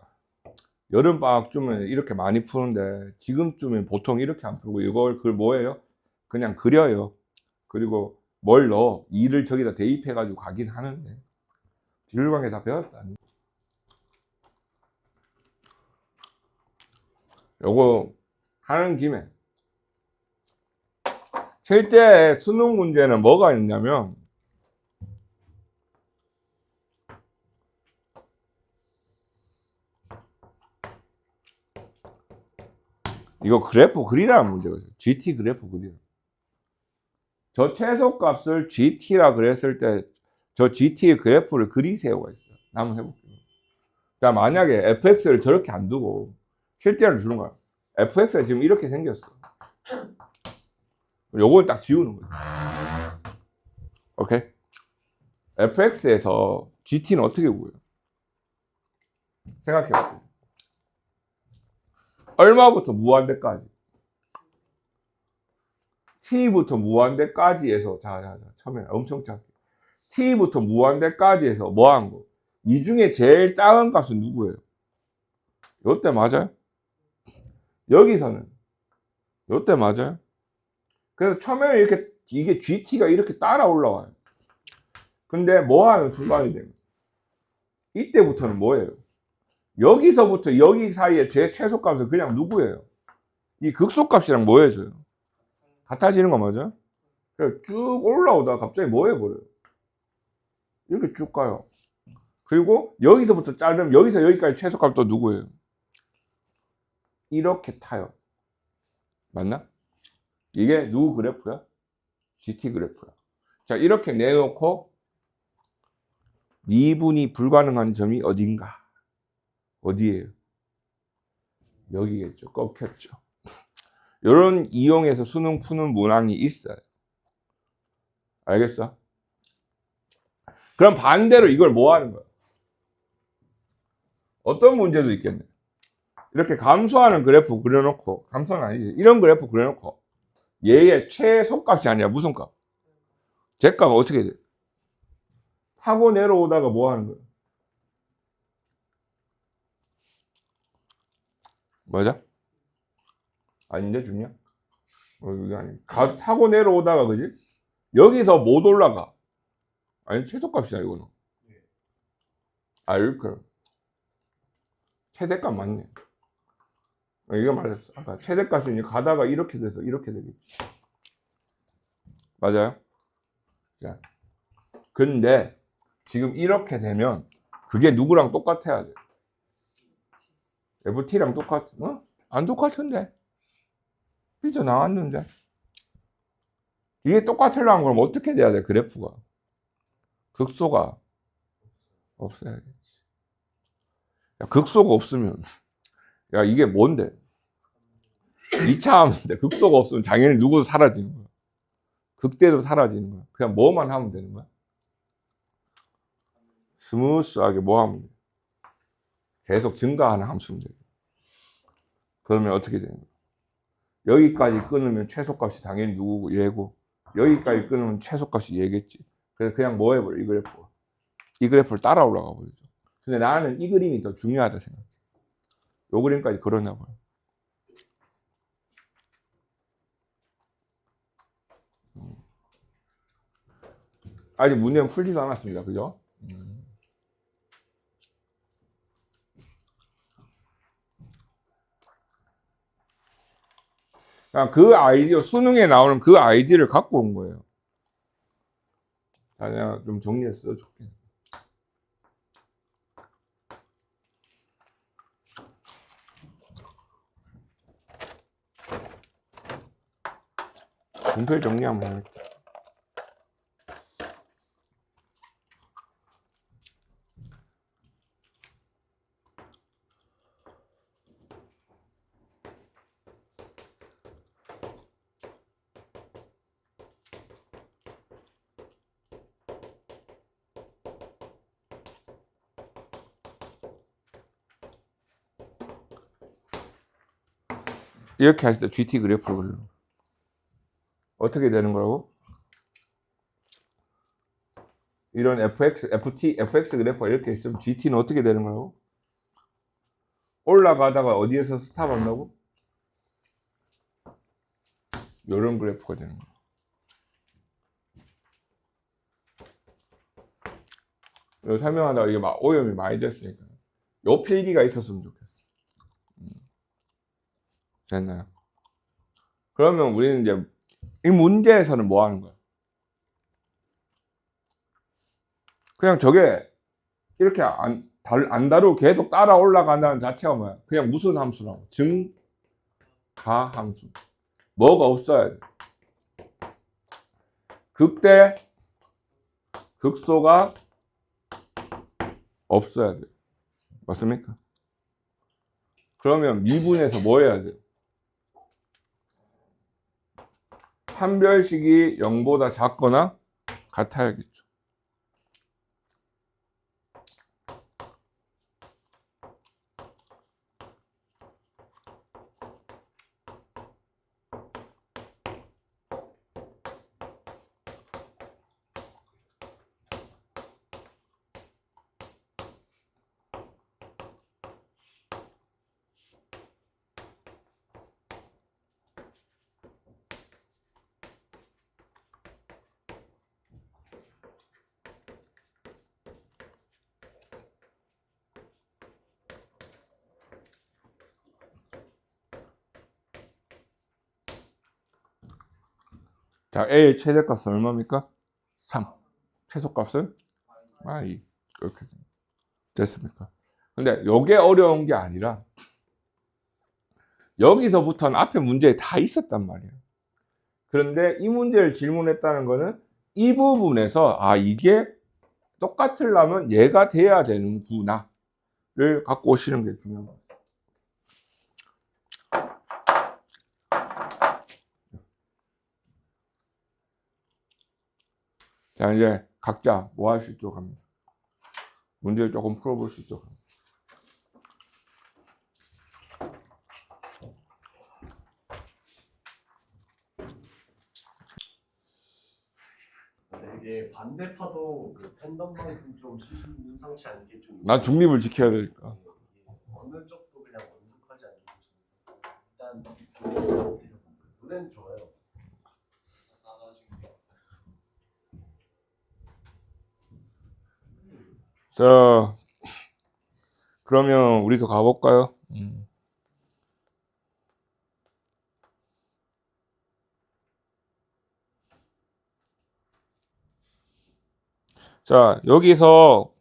여름방학쯤은 이렇게 많이 푸는데 지금쯤엔 보통 이렇게 안 풀고 이걸 그 뭐예요? 그냥 그려요. 그리고 뭘 넣어? 2를 저기다 대입해 가지고 가긴 하는데 비율관계 다 배웠다. 요거 하는 김에 실제 수능 문제는 뭐가 있냐면 이거 그래프 그리라는 문제거든요. GT 그래프 그리라. 저 최소값을 GT라 그랬을 때 저 GT의 그래프를 그리세요가 있어요. 한번 해볼게요. 자, 만약에 fx를 저렇게 안 두고 실제로 주는 거야. fx가 지금 이렇게 생겼어. 요걸 딱 지우는 거예요. 오케이? fx에서 GT는 어떻게 구해요? 생각해볼게요. 얼마부터 무한대까지? t부터 무한대까지에서 자 처음에 엄청 작게 t부터 무한대까지에서 뭐 한 거? 이 중에 제일 작은 값은 누구예요? 요때 맞아요? 여기서는 요때 맞아요? 그래서 처음에는 이렇게 이게 GT가 이렇게 따라 올라와요. 근데 뭐 하는 순간이 되면 이때부터는 뭐예요? 여기서부터 여기 사이에 제 최소값은 그냥 누구예요? 이 극소값이랑 뭐 해줘요? 같아지는 거 맞아? 쭉 올라오다가 갑자기 뭐 해버려요? 이렇게 쭉 가요. 그리고 여기서부터 자르면 여기서 여기까지 최소값 또 누구예요? 이렇게 타요. 맞나? 이게 누구 그래프야? GT 그래프야. 자, 이렇게 내놓고 미분이 불가능한 점이 어딘가? 어디예요? 여기겠죠. 꺾였죠. 이런 이용해서 수능 푸는 문항이 있어요. 알겠어? 그럼 반대로 이걸 뭐 하는 거야? 어떤 문제도 있겠네. 이렇게 감소하는 그래프 그려놓고, 감소는 아니지. 이런 그래프 그려놓고, 얘의 최소값이 아니라 무슨 값? 제 값은 어떻게 돼? 타고 내려오다가 뭐 하는 거야? 맞아? 아닌데, 중요? 이게 아니. 타고 내려오다가, 그지? 여기서 못 올라가. 아니, 최소값이야, 이거는. 아, 이렇게. 최대값 맞네. 이거 말했어. 아까 최대값이 이제 가다가 이렇게 돼서 이렇게 되겠지. 맞아요? 자. 근데 지금 이렇게 되면 그게 누구랑 똑같아야 돼? FT랑 똑같, 어? 안 똑같은데? 삐져 나왔는데? 이게 똑같으려면 그럼 어떻게 돼야 돼, 그래프가? 극소가 없어야겠지. 야, 극소가 없으면, 야, 이게 뭔데? 2차 하면 돼. 극소가 없으면 당연히 누구도 사라지는 거야. 극대도 사라지는 거야. 그냥 뭐만 하면 되는 거야? 스무스하게 뭐 하면 돼? 계속 증가하는 함수면 돼. 그러면 어떻게 되는 거야? 여기까지 끊으면 최소값이 당연히 누구고 얘고, 여기까지 끊으면 최소값이 얘겠지. 그래서 그냥 뭐 해버려, 이 그래프. 이 그래프를 따라 올라가 버리죠. 근데 나는 이 그림이 더 중요하다 생각해. 요 그림까지 그러나 봐요. 아직 문제는 풀지도 않았습니다. 그죠? 그냥 그 아이디어, 수능에 나오는 그 아이디를 갖고 온 거예요. 자, 내가 좀 정리해서 써줄게. 분필 정리 한번 할게. 이렇게 했을 때 GT 그래프를 그려. 어떻게 되는 거라고? 이런 fx, ft, fx 그래프가 이렇게 있으면 GT는 어떻게 되는 거라고? 올라가다가 어디에서 스탑한다고? 이런 그래프가 되는 거야. 이거 설명하다가 이게 막 오염이 많이 됐으니까 요 필기가 있었으면 좋겠어. 됐나요? 그러면 우리는 이제 이 문제에서는 뭐 하는 거야? 그냥 저게 이렇게 안 다루고 계속 따라 올라간다는 자체가 뭐야? 그냥 무슨 함수라고? 증가함수. 뭐가 없어야 돼? 극대, 극소가 없어야 돼. 맞습니까? 그러면 미분에서 뭐 해야 돼? 판별식이 0보다 작거나 같아야겠죠. 자, A의 최대값은 얼마입니까? 3. 최소값은? 2. 이렇게 됐습니까? 근데 이게 어려운 게 아니라 여기서부터는 앞에 문제에 다 있었단 말이에요. 그런데 이 문제를 질문했다는 거는 이 부분에서 이게 똑같으려면 얘가 돼야 되는구나를 갖고 오시는 게 중요한 거예요. 자, 이제 각자 뭐 할 수 있도록 합니다. 문제를 조금 풀어볼 수 있도록 합니다. 근데 이게 반대파도 그 팬덤만큼 좀 심상치 않게 좀. 난 중립을 지켜야 되니까. 어느 쪽도 그냥 완벽하지 않게 일단 노래는 좋아요. 자, 그러면 우리도 가볼까요? 자, 여기서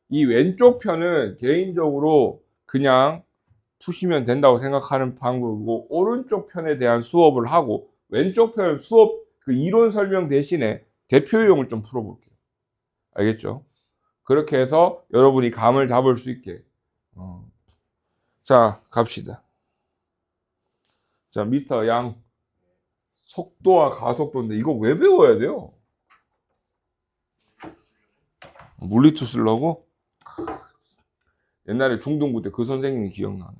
이 왼쪽 편은 개인적으로 그냥 푸시면 된다고 생각하는 방법이고, 오른쪽 편에 대한 수업을 하고, 왼쪽 편 수업 그 이론 설명 대신에 대표용을 좀 풀어볼게요. 알겠죠? 그렇게 해서 여러분이 감을 잡을 수 있게. 자, 갑시다. 자, 미스터 양. 속도와 가속도인데 이거 왜 배워야 돼요? 물리투 쓰려고? 옛날에 중등부 때 그 선생님이 기억나네.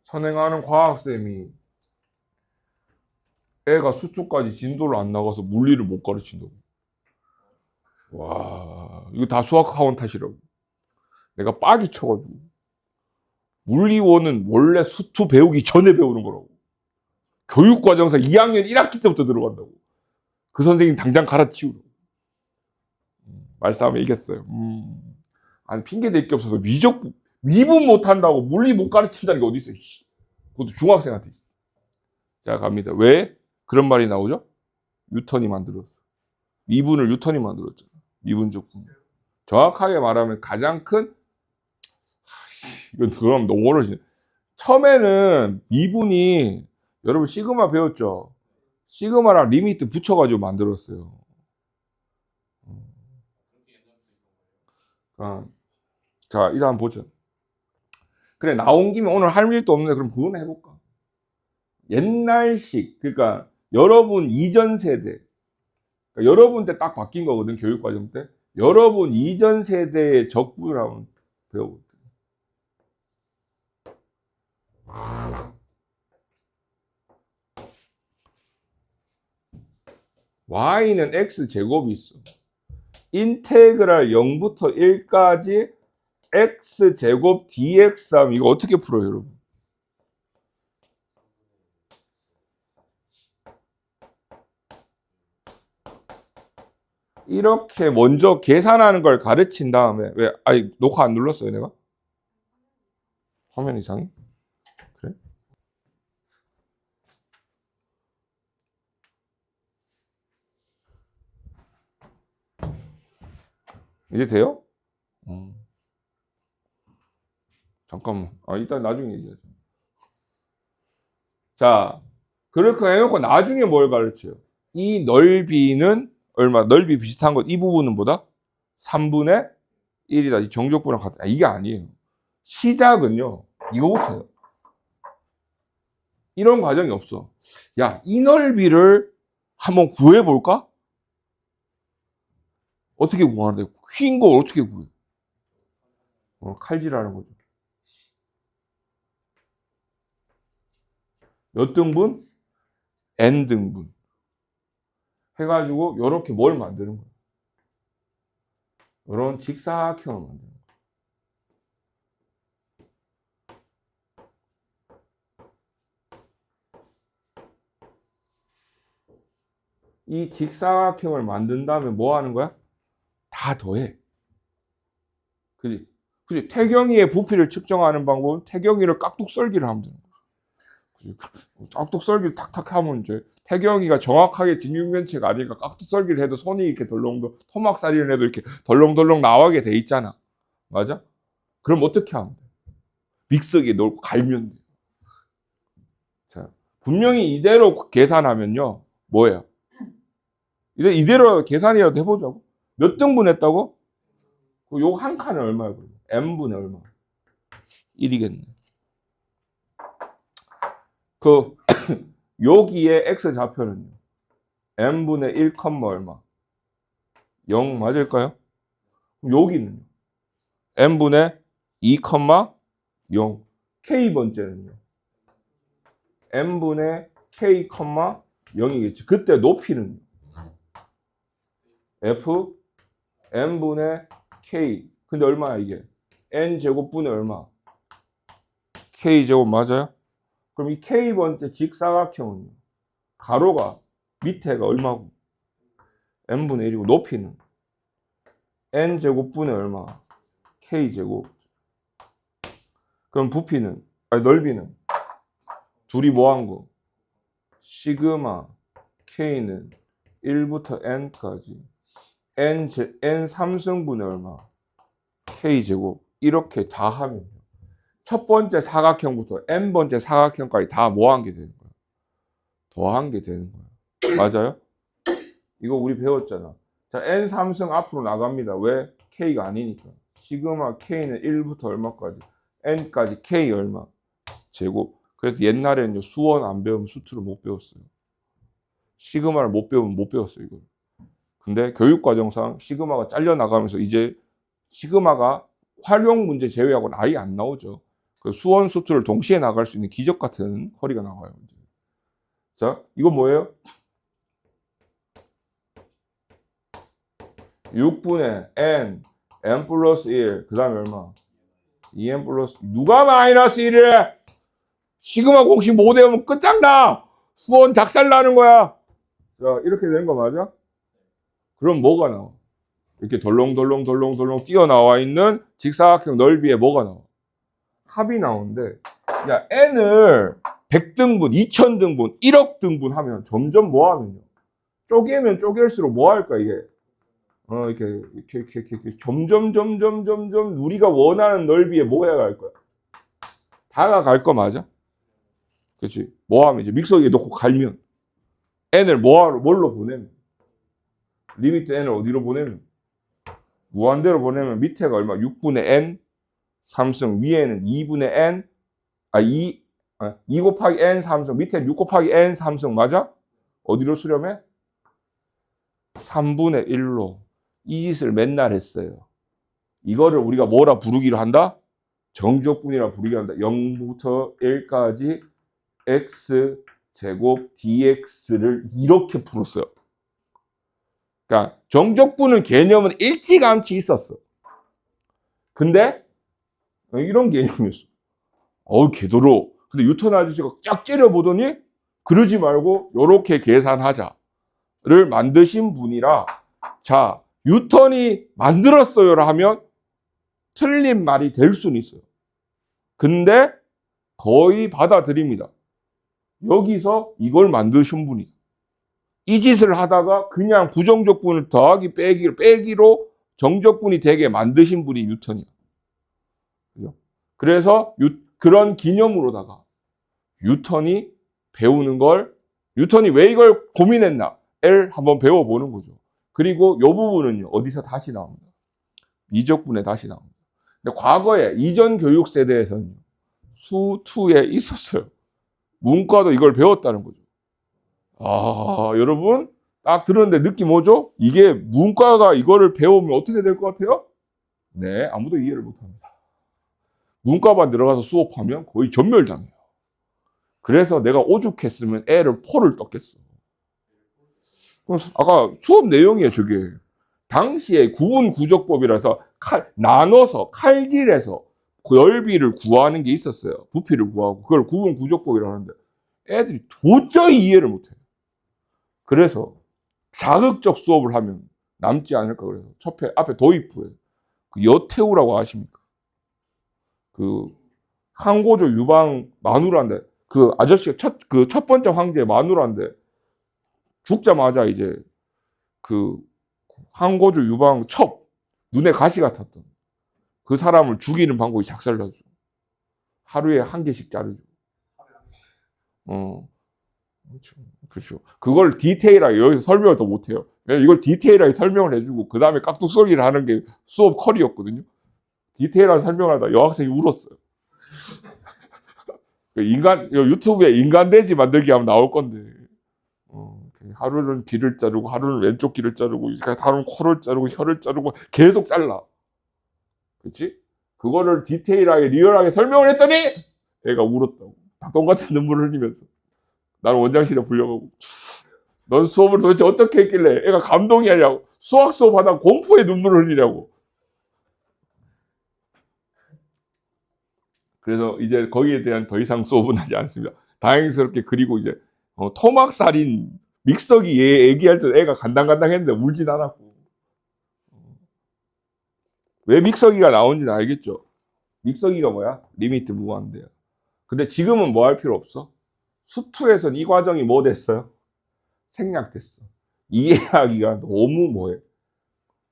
선행하는 과학쌤이 애가 수초까지 진도를 안 나가서 물리를 못 가르친다고. 와, 이거 다 수학학원 탓이라고. 내가 빡이 쳐가지고. 물리원은 원래 수투 배우기 전에 배우는 거라고. 교육과정에서 2학년 1학기 때부터 들어간다고. 그 선생님 당장 갈아치우라고. 말싸움에 이겼어요. 아니, 핑계 댈 게 없어서 위분 못한다고 물리 못 가르친다는 게 어디 있어. 그것도 중학생한테. 자, 갑니다. 왜 그런 말이 나오죠? 뉴턴이 만들었어. 미분을 뉴턴이 만들었잖아. 미분적 분모. 정확하게 말하면 가장 큰, 이건 그럼 너무 어려지네. 처음에는 미분이, 여러분 시그마 배웠죠? 시그마랑 리미트 붙여가지고 만들었어요. 자, 이거 한번 보죠. 그래, 나온 김에 오늘 할 일도 없는데 그럼 그거나 해볼까? 옛날식, 그러니까 여러분 이전 세대, 그러니까 여러분 때 딱 바뀐 거거든, 교육과정 때. 여러분 이전 세대의 적분을 한번 배워볼게요. y는 x제곱이 있어. 인테그랄 0부터 1까지 x제곱 dx 하면 이거 어떻게 풀어요, 여러분? 이렇게 먼저 계산하는 걸 가르친 다음에, 왜, 아니, 녹화 안 눌렀어요, 내가? 화면 이상해? 그래? 이제 돼요? 잠깐만. 일단 나중에 얘기하자. 자, 그렇게 해놓고 나중에 뭘 가르쳐요? 이 넓이는 얼마? 넓이 비슷한 것, 이 부분은 뭐다? 3분의 1이다. 이 정적분랑 같다. 이게 아니에요. 시작은요, 이거부터요. 이런 과정이 없어. 야, 이 넓이를 한번 구해볼까? 어떻게 구하는데? 휜 걸 어떻게 구해? 칼질하는 거죠. 몇 등분? n 등분. 해가지고 이렇게 뭘 만드는 거예요? 이런 직사각형을 만드는 거예요. 이 직사각형을 만든 다음에 뭐 하는 거야? 다 더해. 그지? 그지? 태경이의 부피를 측정하는 방법은 태경이를 깍둑썰기를 하면 되는 거야. 깍둑썰기를 탁탁 하면 이제 태경이가 정확하게 직육면체가 아니니까 깍둑썰기를 해도 손이 이렇게 덜렁덜렁, 토막살이를 해도 이렇게 덜렁덜렁 나오게 돼 있잖아. 맞아? 그럼 어떻게 하면 돼? 믹서기에 넣고 갈면 돼. 자, 분명히 이대로 계산하면요. 뭐예요? 이대로 계산이라도 해보자고. 몇 등분 했다고? 요 한 칸은 얼마야? n분의 얼마? 1이겠네. 여기에 x 좌표는요. n분의 1, 얼마? 0 맞을까요? 여기는요. n분의 2, 0. k번째는요. n분의 k, 0이겠지. 그때 높이는요. f n분의 k. 근데 얼마야 이게? n제곱분의 얼마? k제곱 맞아요? 그럼 이 k번째 직사각형은요. 가로가 밑에가 얼마고? n분의 1이고 높이는 n제곱분의 얼마? k제곱. 그럼 부피는? 아니 넓이는? 둘이 뭐 한 거? 시그마 k는 1부터 n까지 n 3승분의 얼마? k제곱. 이렇게 다 하면 첫 번째 사각형부터 n번째 사각형까지 다 뭐 한 게 되는 거야? 더한 게 되는 거야. 맞아요? 이거 우리 배웠잖아. 자, n 3승 앞으로 나갑니다. 왜? k가 아니니까. 시그마 k는 1부터 얼마까지? n까지 k 얼마? 제곱. 그래서 옛날에는 수원 안 배우면 수투를 못 배웠어요. 시그마를 못 배우면 못 배웠어요, 이거. 근데 교육과정상 시그마가 잘려나가면서 이제 시그마가 활용 문제 제외하고는 아예 안 나오죠. 그 수원 수투를 동시에 나갈 수 있는 기적 같은 허리가 나와요. 자, 이거 뭐예요? 6분의 n 플러스 1. 그 다음에 얼마? 2n 플러스, 누가 마이너스 1이래? 시그마 공식 못 외우면 끝장나! 수원 작살나는 거야! 자, 이렇게 되는 거 맞아? 그럼 뭐가 나와? 이렇게 덜렁덜렁 뛰어나와 있는 직사각형 넓이에 뭐가 나와? 합이 나오는데, 야, n을 100등분, 2000등분, 1억 등분 하면 점점 뭐 하면요. 쪼개면 쪼갤수록 뭐 할까, 이게? 이렇게 점점 우리가 원하는 넓이에 뭐 해갈 거야? 다가갈 거 맞아? 그치? 뭐 하면 이제 믹서기에 넣고 갈면 n을 뭘로 보내면? 리미트 n을 어디로 보내면? 무한대로 보내면 밑에가 얼마? 6분의 n, 삼승, 위에는 2분의 n, 2 곱하기 n 삼승, 밑에는 6 곱하기 n 삼승, 맞아? 어디로 수렴해? 3분의 1로. 이 짓을 맨날 했어요. 이거를 우리가 뭐라 부르기로 한다? 정적분이라 부르기로 한다. 0부터 1까지 x 제곱 dx를 이렇게 풀었어요. 그러니까 정적분은 개념은 일찌감치 있었어. 근데 이런 개념이었어. 개도로. 근데 뉴턴 아저씨가 쫙 째려보더니 그러지 말고 이렇게 계산하자를 만드신 분이라, 자, 뉴턴이 만들었어요라 하면 틀린 말이 될 수는 있어요. 근데 거의 받아들입니다. 여기서 이걸 만드신 분이 이 짓을 하다가 그냥 부정적분을 더하기 빼기로 정적분이 되게 만드신 분이 뉴턴이야. 그죠? 그래서 그런 기념으로다가 뉴턴이 배우는 걸, 뉴턴이 왜 이걸 고민했나? 를 한번 배워보는 거죠. 그리고 이 부분은요, 어디서 다시 나옵니다. 미적분에 다시 나옵니다. 근데 과거에 이전 교육 세대에서는 수2에 있었어요. 문과도 이걸 배웠다는 거죠. 여러분, 딱 들었는데 느낌 오죠? 이게 문과가 이거를 배우면 어떻게 될 것 같아요? 네, 아무도 이해를 못합니다. 문과반 들어가서 수업하면 거의 전멸당해요. 그래서 내가 오죽했으면 애를 포를 떴겠어. 아까 수업 내용이에요, 저게. 당시에 구분구적법이라서 나눠서 칼질해서 넓이를 구하는 게 있었어요. 부피를 구하고. 그걸 구분구적법이라고 하는데 애들이 도저히 이해를 못해요. 그래서 자극적 수업을 하면 남지 않을까 그래서 앞에 도입부에 그 여태우라고 아십니까? 그 항고조 유방 마누라인데, 그 아저씨가 첫 번째 황제 마누라인데 죽자마자 이제 그 항고조 유방 눈에 가시 같았던 그 사람을 죽이는 방법이 작살나죠. 하루에 한 개씩 자르죠. 그렇죠. 그걸 디테일하게 여기서 설명을 더 못해요. 이걸 디테일하게 설명을 해주고 그 다음에 깍둑소리를 하는 게 수업 컬이었거든요. 디테일한 설명을 하다 여학생이 울었어요. 유튜브에 인간돼지 만들기 하면 나올 건데, 하루는 귀를 자르고, 하루는 왼쪽 귀를 자르고, 하루는 코를 자르고, 혀를 자르고, 계속 잘라. 그치? 그거를 디테일하게, 리얼하게 설명을 했더니, 애가 울었다고. 닭똥 같은 눈물을 흘리면서. 나를 원장실에 불려가고, 넌 수업을 도대체 어떻게 했길래 애가 감동이 아니라고, 수학 수업 하다 공포의 눈물을 흘리냐고. 그래서 이제 거기에 대한 더 이상 수업은 하지 않습니다. 다행스럽게. 그리고 이제 토막살인 믹서기 얘기할 때 애가 간당간당했는데 울진 않았고. 왜 믹서기가 나온지는 알겠죠? 믹서기가 뭐야? 리미트 무한대야. 근데 지금은 뭐 할 필요 없어? 수2에서는 이 과정이 뭐 됐어요? 생략됐어. 이해하기가 너무 뭐해.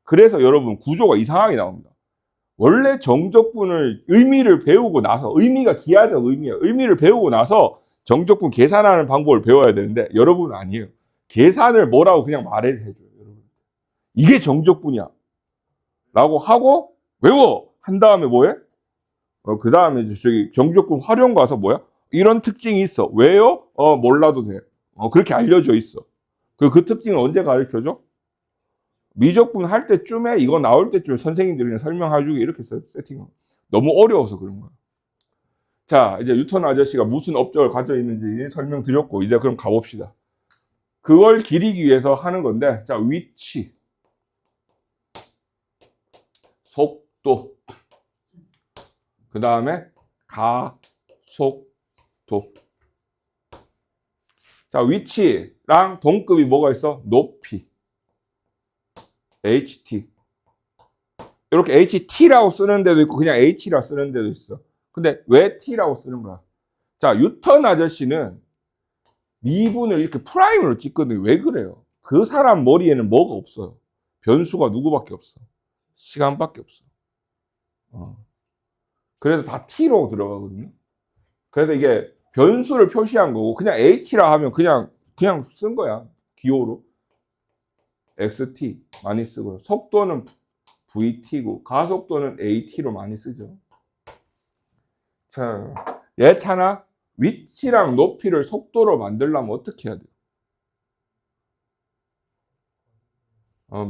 그래서 여러분 구조가 이상하게 나옵니다. 원래 정적분을 의미를 배우고 나서, 의미가 기하적 의미예요. 의미를 배우고 나서 정적분 계산하는 방법을 배워야 되는데 여러분은 아니에요. 계산을 뭐라고 그냥 말을 해줘요. 여러분. 이게 정적분이야 라고 하고 외워! 한 다음에 뭐해? 그 다음에 저기 정적분 활용 가서 뭐야? 이런 특징이 있어. 왜요? 몰라도 돼. 그렇게 알려져 있어. 그 특징을 언제 가르쳐줘? 미적분 할 때쯤에, 이거 나올 때쯤에 선생님들이 그냥 설명해주기 이렇게 세팅하고. 너무 어려워서 그런 거야. 자, 이제 뉴턴 아저씨가 무슨 업적을 가져 있는지 설명드렸고, 이제 그럼 가봅시다. 그걸 기리기 위해서 하는 건데, 자, 위치, 속도, 그 다음에 가속도. 자, 위치랑 동급이 뭐가 있어? 높이, HT. 이렇게 HT라고 쓰는 데도 있고 그냥 H라고 쓰는 데도 있어. 근데 왜 T라고 쓰는 거야? 자, 뉴턴 아저씨는 미분을 이렇게 프라임으로 찍거든요. 왜 그래요? 그 사람 머리에는 뭐가 없어요. 변수가 누구밖에 없어. 시간밖에 없어. 그래서 다 t로 들어가거든요. 그래서 이게 변수를 표시한 거고 그냥 h라 하면 그냥 쓴 거야. 기호로. xt 많이 쓰고요. 속도는 vt고 가속도는 at로 많이 쓰죠. 자, 예찬아, 위치랑 높이를 속도로 만들려면 어떻게 해야 돼요?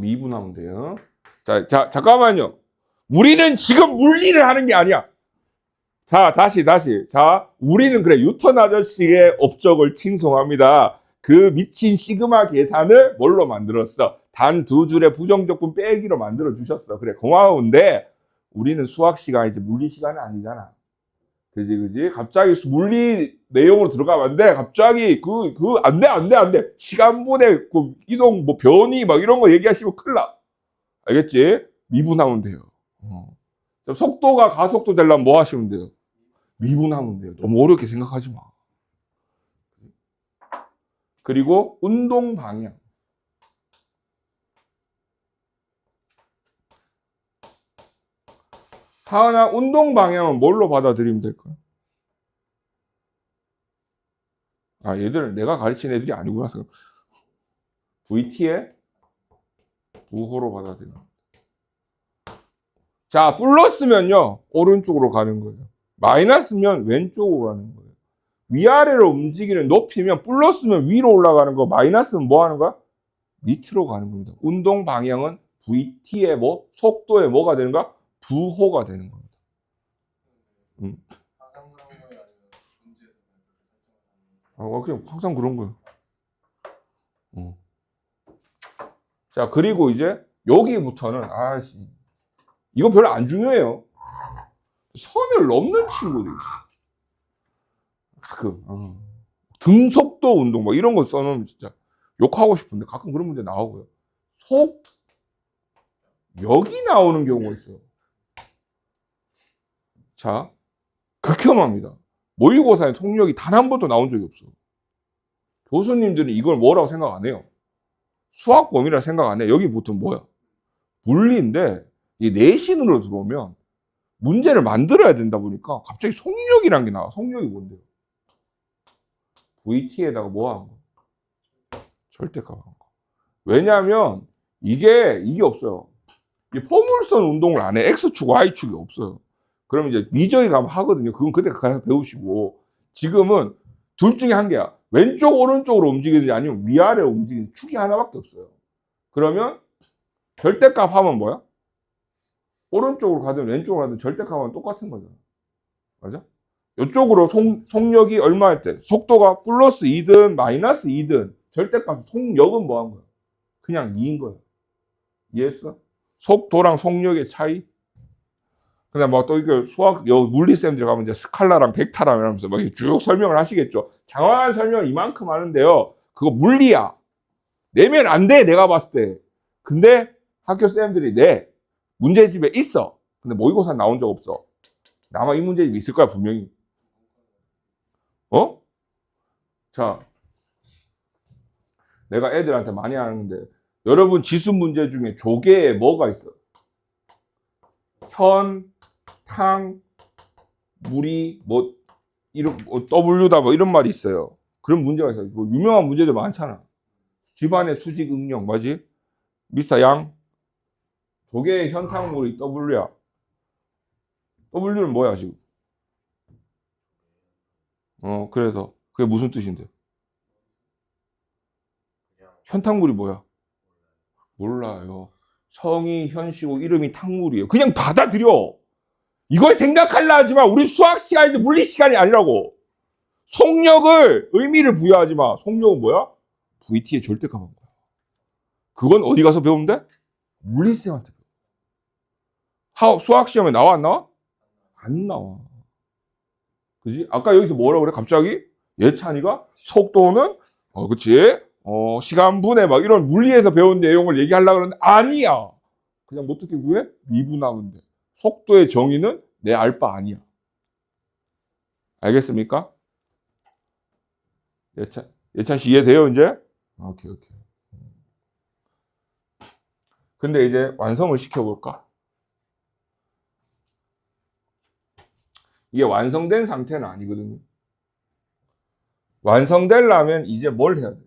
미분하면 돼요. 자, 잠깐만요. 우리는 지금 물리를 하는 게 아니야. 자, 다시. 자, 우리는 그래, 뉴턴 아저씨의 업적을 칭송합니다. 그 미친 시그마 계산을 뭘로 만들었어? 단 두 줄의 부정적분 빼기로 만들어 주셨어. 그래, 고마운데, 우리는 수학 시간이지 물리 시간은 아니잖아. 그지? 갑자기 물리 내용으로 들어가면 안 돼. 갑자기, 안 돼. 시간분의 이동, 변이, 이런 거 얘기하시면 큰일 나. 알겠지? 미분하면 돼요. 속도가 가속도 되려면 뭐 하시면 돼요? 미분하면 돼요. 너무 어렵게 생각하지 마. 그리고 운동 방향. 하나 운동 방향은 뭘로 받아들이면 될까요? 얘들 내가 가르친 애들이 아니구나. VT의 부호로 받아들여요. 자, 플러스면요 오른쪽으로 가는 거예요. 마이너스면 왼쪽으로 가는 거예요. 위아래로 움직이는 높이면 플러스면 위로 올라가는 거, 마이너스면 뭐 하는 거야? 밑으로 가는 겁니다. 운동 방향은 VT의 속도의 뭐가 되는가? 부호가 되는 겁니다. 항상 그런 거예요? 아니면 문제에서 그냥 항상 그런 거예요. 자, 그리고 이제 여기부터는 이거 별로 안 중요해요. 선을 넘는 친구들이 있어요. 가끔 등속도 운동 이런 거 써놓으면 진짜 욕하고 싶은데 가끔 그런 문제 나오고요. 여기 나오는 경우가 있어요. 자, 극혐합니다. 모의고사에 속력이 단 한 번도 나온 적이 없어. 교수님들은 이걸 뭐라고 생각 안 해요. 수학 범위라 생각 안 해. 여기부터 뭐야? 물리인데 이 내신으로 들어오면 문제를 만들어야 된다 보니까 갑자기 속력이란 게 나와. 속력이 뭔데요? VT에다가 뭐 한 거? 절대값 한 거. 왜냐하면 이게 없어요. 이 포물선 운동을 안 해. X축, Y축이 없어요. 그러면 이제 미적이 가면 하거든요. 그건 그때 가서 배우시고. 지금은 둘 중에 한 개야. 왼쪽, 오른쪽으로 움직이든지 아니면 위아래로 움직이는 축이 하나밖에 없어요. 그러면 절대값 하면 뭐야? 오른쪽으로 가든 왼쪽으로 가든 절대값 하면 똑같은 거잖아. 맞아? 이쪽으로 속력이 얼마일 때? 속도가 플러스 2든 마이너스 2든 절대값 속력은 뭐 한 거야? 그냥 2인 거야. 이해했어? 속도랑 속력의 차이? 근데 또 이게 수학, 물리쌤들 가면 이제 스칼라랑 벡터랑 이러면서 쭉 설명을 하시겠죠. 장황한 설명을 이만큼 하는데요. 그거 물리야. 내면 안 돼, 내가 봤을 때. 근데 학교 쌤들이 문제집에 있어. 근데 모의고사 나온 적 없어. 아마 이 문제집이 있을 거야, 분명히. 자, 내가 애들한테 많이 하는데, 여러분 지수 문제 중에 조개에 뭐가 있어? 현, 탕, 물이, W다 이런 말이 있어요. 그런 문제가 있어요. 유명한 문제들 많잖아. 집안의 수직 응용, 뭐지? 미스터 양. 조개의 현탕물이 W야. W는 뭐야, 지금? 그래서. 그게 무슨 뜻인데? 현탕물이 뭐야? 몰라요. 성이 현시고 이름이 탕물이에요. 그냥 받아들여. 이걸 생각하려 하지 마. 우리 수학 시간인데 물리 시간이 아니라고. 속력을 의미를 부여하지 마. 속력은 뭐야? VT의 절대값인 거야. 그건 어디 가서 배우면 돼? 물리쌤한테 배워. 수학 시험에 나와 안 나와? 안 나와. 그지? 아까 여기서 뭐라고 그래? 갑자기 예찬이가 속도는 그치? 시간분해 이런 물리에서 배운 내용을 얘기하려고 그러는데 아니야. 그냥 어떻게 구해? 미분하면 돼. 속도의 정의는 내 알 바 아니야. 알겠습니까? 예찬 씨 이해돼요, 이제? 오케이. 근데 이제 완성을 시켜볼까? 이게 완성된 상태는 아니거든요. 완성되려면 이제 뭘 해야 돼요?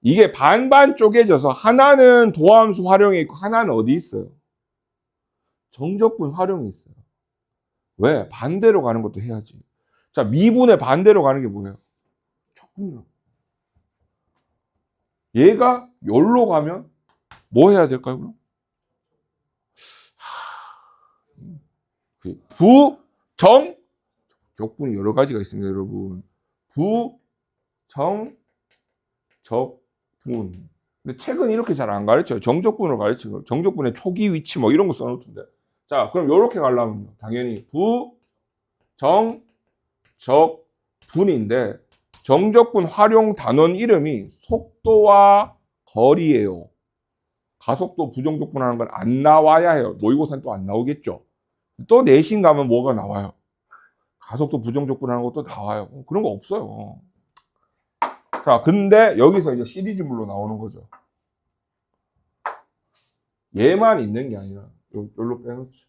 이게 반반 쪼개져서 하나는 도함수 활용이 있고 하나는 어디 있어요? 정적분 활용이 있어요. 왜? 반대로 가는 것도 해야지. 자, 미분의 반대로 가는 게 뭐예요? 적분이요. 얘가 여기로 가면 뭐 해야 될까요, 그럼? 부, 정, 적분이 여러 가지가 있습니다, 여러분. 부, 정, 적분. 근데 책은 이렇게 잘 안 가르쳐요. 정적분을 가르치고, 정적분의 초기 위치 뭐 이런 거 써놓던데. 자, 그럼 이렇게 가려면 당연히 부, 정, 적, 분인데 정적분 활용 단원 이름이 속도와 거리예요. 가속도 부정적분 하는 건 안 나와야 해요. 모의고사는 또 안 나오겠죠. 또 내신 가면 뭐가 나와요? 가속도 부정적분 하는 것도 나와요. 그런 거 없어요. 자, 근데 여기서 이제 시리즈물로 나오는 거죠. 얘만 있는 게 아니라 여기로 빼놓죠.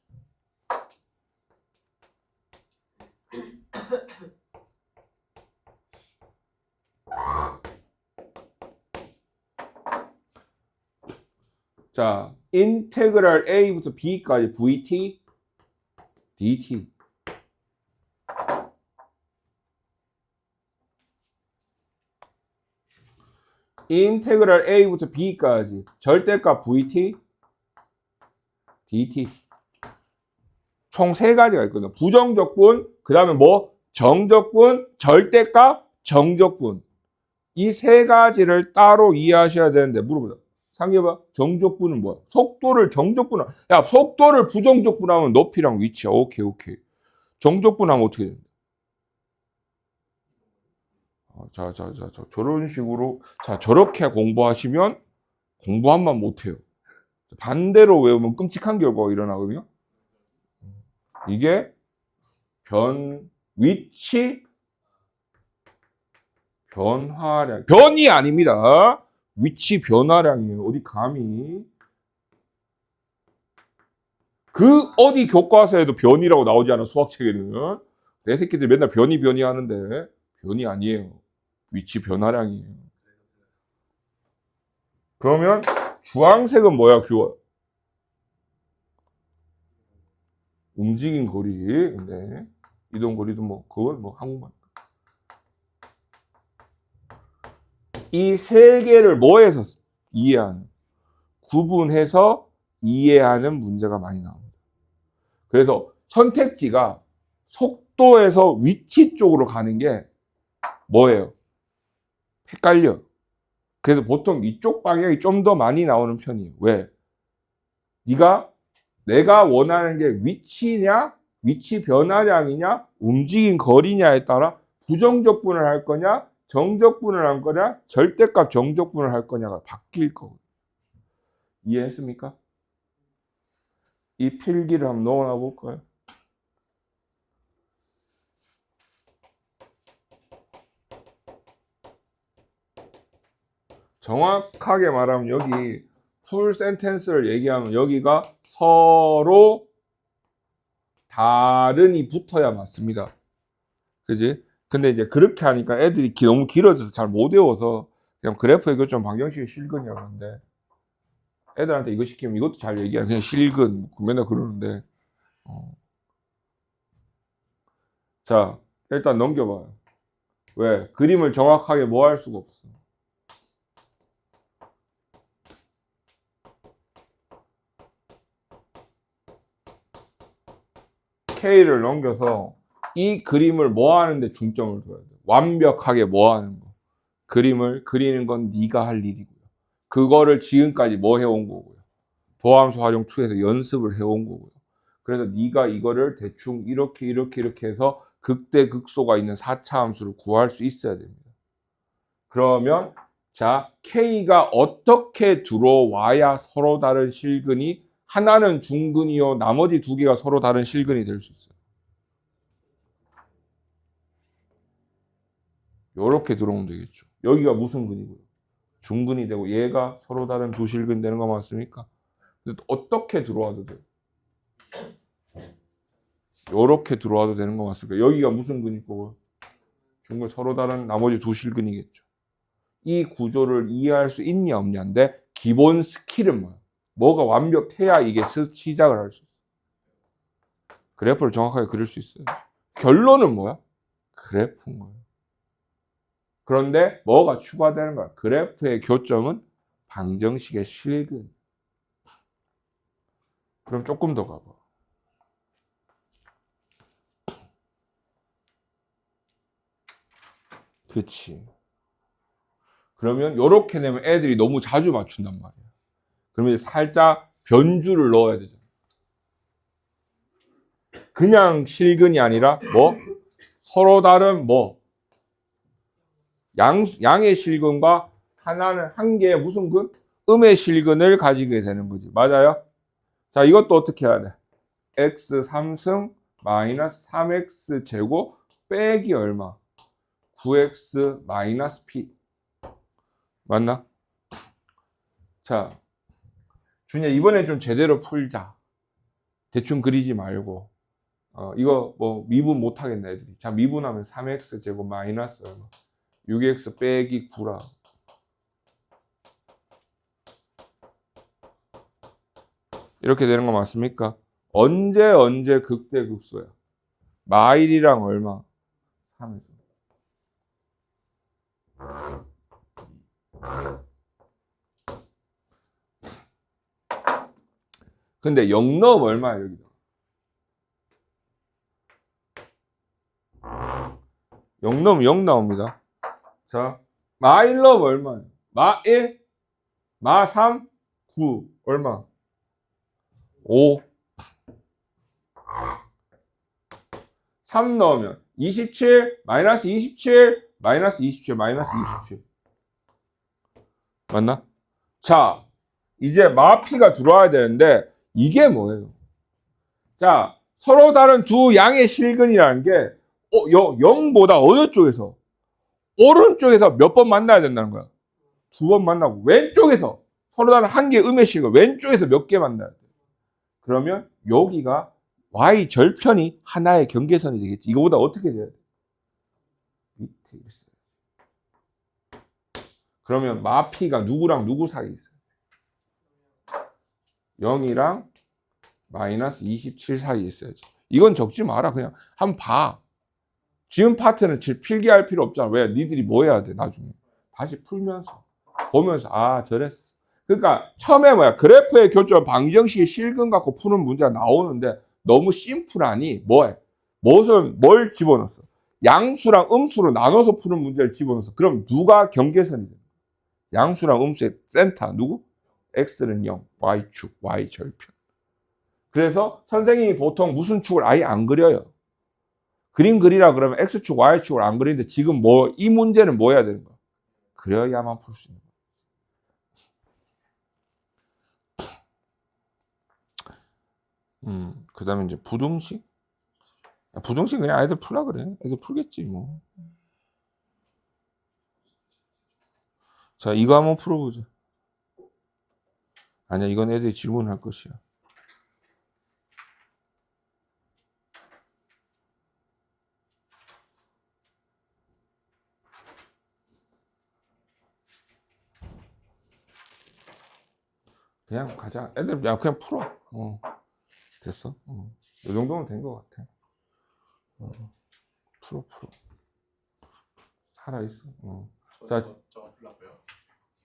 자, 인테그랄 A부터 B까지 VT, DT. 인테그랄 A부터 B까지 절대값 VT, DT. 총 세 가지가 있거든요. 부정적분, 그 다음에 뭐? 정적분, 절대값, 정적분. 이 세 가지를 따로 이해하셔야 되는데 물어보자. 상기해봐. 정적분은 뭐야? 속도를 정적분. 야, 속도를 부정적분하면 높이랑 위치야. 오케이. 정적분하면 어떻게 돼? 자, 저런 식으로. 자, 저렇게 공부하시면 공부한만 못해요. 반대로 외우면 끔찍한 결과가 일어나거든요. 이게 위치, 변화량. 변이 아닙니다. 위치 변화량이에요. 어디 감히. 그 어디 교과서에도 변이라고 나오지 않아, 수학책에는. 내 새끼들 맨날 변이 하는데 변이 아니에요. 위치 변화량이에요. 그러면 주황색은 뭐야, 움직인 거리. 근데 이동 거리도 뭐 그걸 뭐 한국말. 이 세 개를 뭐해서 이해하는? 구분해서 이해하는 문제가 많이 나옵니다. 그래서 선택지가 속도에서 위치 쪽으로 가는 게 뭐예요? 헷갈려. 그래서 보통 이쪽 방향이 좀 더 많이 나오는 편이에요. 왜? 내가 원하는 게 위치냐, 위치 변화량이냐, 움직인 거리냐에 따라 부정적분을 할 거냐, 정적분을 할 거냐, 절대값 정적분을 할 거냐가 바뀔 거거든요. 이해했습니까? 이 필기를 한번 넣어놔 볼까요? 정확하게 말하면 여기 풀 센텐스를 얘기하면 여기가 서로 다른이 붙어야 맞습니다. 그지? 근데 이제 그렇게 하니까 애들이 너무 길어져서 잘 못 외워서 그냥 그래프 이것 좀 방정식이 실근이야. 그런데 애들한테 이거 시키면 이것도 잘 얘기하는 그냥 실근 맨날 그러는데 자, 일단 넘겨봐요. 왜? 그림을 정확하게 뭐 할 수가 없어. K를 넘겨서 이 그림을 뭐 하는데 중점을 둬야 돼. 완벽하게 뭐 하는 거. 그림을 그리는 건 네가 할 일이고요. 그거를 지금까지 뭐 해온 거고요. 도함수 활용 2에서 연습을 해온 거고요. 그래서 네가 이거를 대충 이렇게 해서 극대극소가 있는 4차 함수를 구할 수 있어야 됩니다. 그러면 자, K가 어떻게 들어와야 서로 다른 실근이 하나는 중근이요, 나머지 두 개가 서로 다른 실근이 될 수 있어요. 요렇게 들어오면 되겠죠. 여기가 무슨 근이고요? 중근이 되고 얘가 서로 다른 두 실근 되는 거 맞습니까? 근데 어떻게 들어와도 돼요? 요렇게 들어와도 되는 거 맞습니까? 여기가 무슨 근이고 중근 서로 다른 나머지 두 실근이겠죠. 이 구조를 이해할 수 있냐 없냐인데 기본 스킬은 뭐야? 뭐가 완벽해야 이게 시작을 할 수 있어요. 그래프를 정확하게 그릴 수 있어요. 결론은 뭐야? 그래프인 거예요. 그런데 뭐가 추가되는 거야? 그래프의 교점은 방정식의 실근. 그럼 조금 더 가봐. 그치. 그러면 이렇게 되면 애들이 너무 자주 맞춘단 말이야. 그러면 살짝 변주를 넣어야 되잖아. 그냥 실근이 아니라 뭐? 서로 다른 뭐? 양의 실근과 하나는 한 개의 무슨 근? 음의 실근을 가지게 되는 거지. 맞아요? 자, 이것도 어떻게 해야 돼? x 3승 마이너스 3x 제곱 빼기 얼마? 9x 마이너스 p. 맞나? 자, 준이야, 이번엔 좀 제대로 풀자. 대충 그리지 말고. 이거 뭐 미분 못 하겠네, 애들이. 자, 미분하면 3x 제곱 마이너스 얼마? 6x 빼기 9라. 이렇게 되는 거 맞습니까? 언제 극대극소야? 마일이랑 얼마? 3에서. 근데 0 넣으면 얼마야, 여기다? 0 넣으면 0 나옵니다. 자, 마1 넣으면 얼마예요? 마1, 마3, 9. 얼마? 5. 3 넣으면 27, 마이너스 27, 마이너스 27, 마이너스 27. 맞나? 자, 이제 마피가 들어와야 되는데 이게 뭐예요? 자, 서로 다른 두 양의 실근이라는 게 0보다 어느 쪽에서? 오른쪽에서 몇 번 만나야 된다는 거야? 2번 만나고 왼쪽에서 서로 다른 한 개의 음의 실근 왼쪽에서 몇 개 만나야 돼? 그러면 여기가 y 절편이 하나의 경계선이 되겠지. 이거보다 어떻게 돼야 돼? 밑에 있어요. 그러면 마피가 누구랑 누구 사이에 있어요? 0이랑 마이너스 27 사이에 있어야지. 이건 적지 마라. 그냥 한번 봐. 지금 파트는 필기할 필요 없잖아. 왜? 니들이 뭐 해야 돼, 나중에. 다시 풀면서. 보면서, 아, 저랬어. 그러니까, 처음에 뭐야? 그래프의 교점 방정식의 실근 갖고 푸는 문제가 나오는데, 너무 심플하니, 뭐해? 뭘 집어넣었어? 양수랑 음수로 나눠서 푸는 문제를 집어넣었어. 그럼 누가 경계선이 돼? 양수랑 음수의 센터, 누구? x는 0, y축, y절편. 그래서 선생님이 보통 무슨 축을 아예 안 그려요. 그림 그리라 그러면 x축, y축을 안 그리는데 지금 이 문제는 뭐 해야 되는 거야? 그려야만 풀 수 있는 거야. 그 다음에 이제 부등식? 부등식 그냥 애들 풀라 그래. 애들 풀겠지, 뭐. 자, 이거 한번 풀어보자. 아니야, 이건 애들이 질문할 것이야. 그냥 가자. 애들, 야, 그냥 풀어. 됐어. 이 정도면 된 것 같아. 풀어. 살아있어. 저 풀라고요?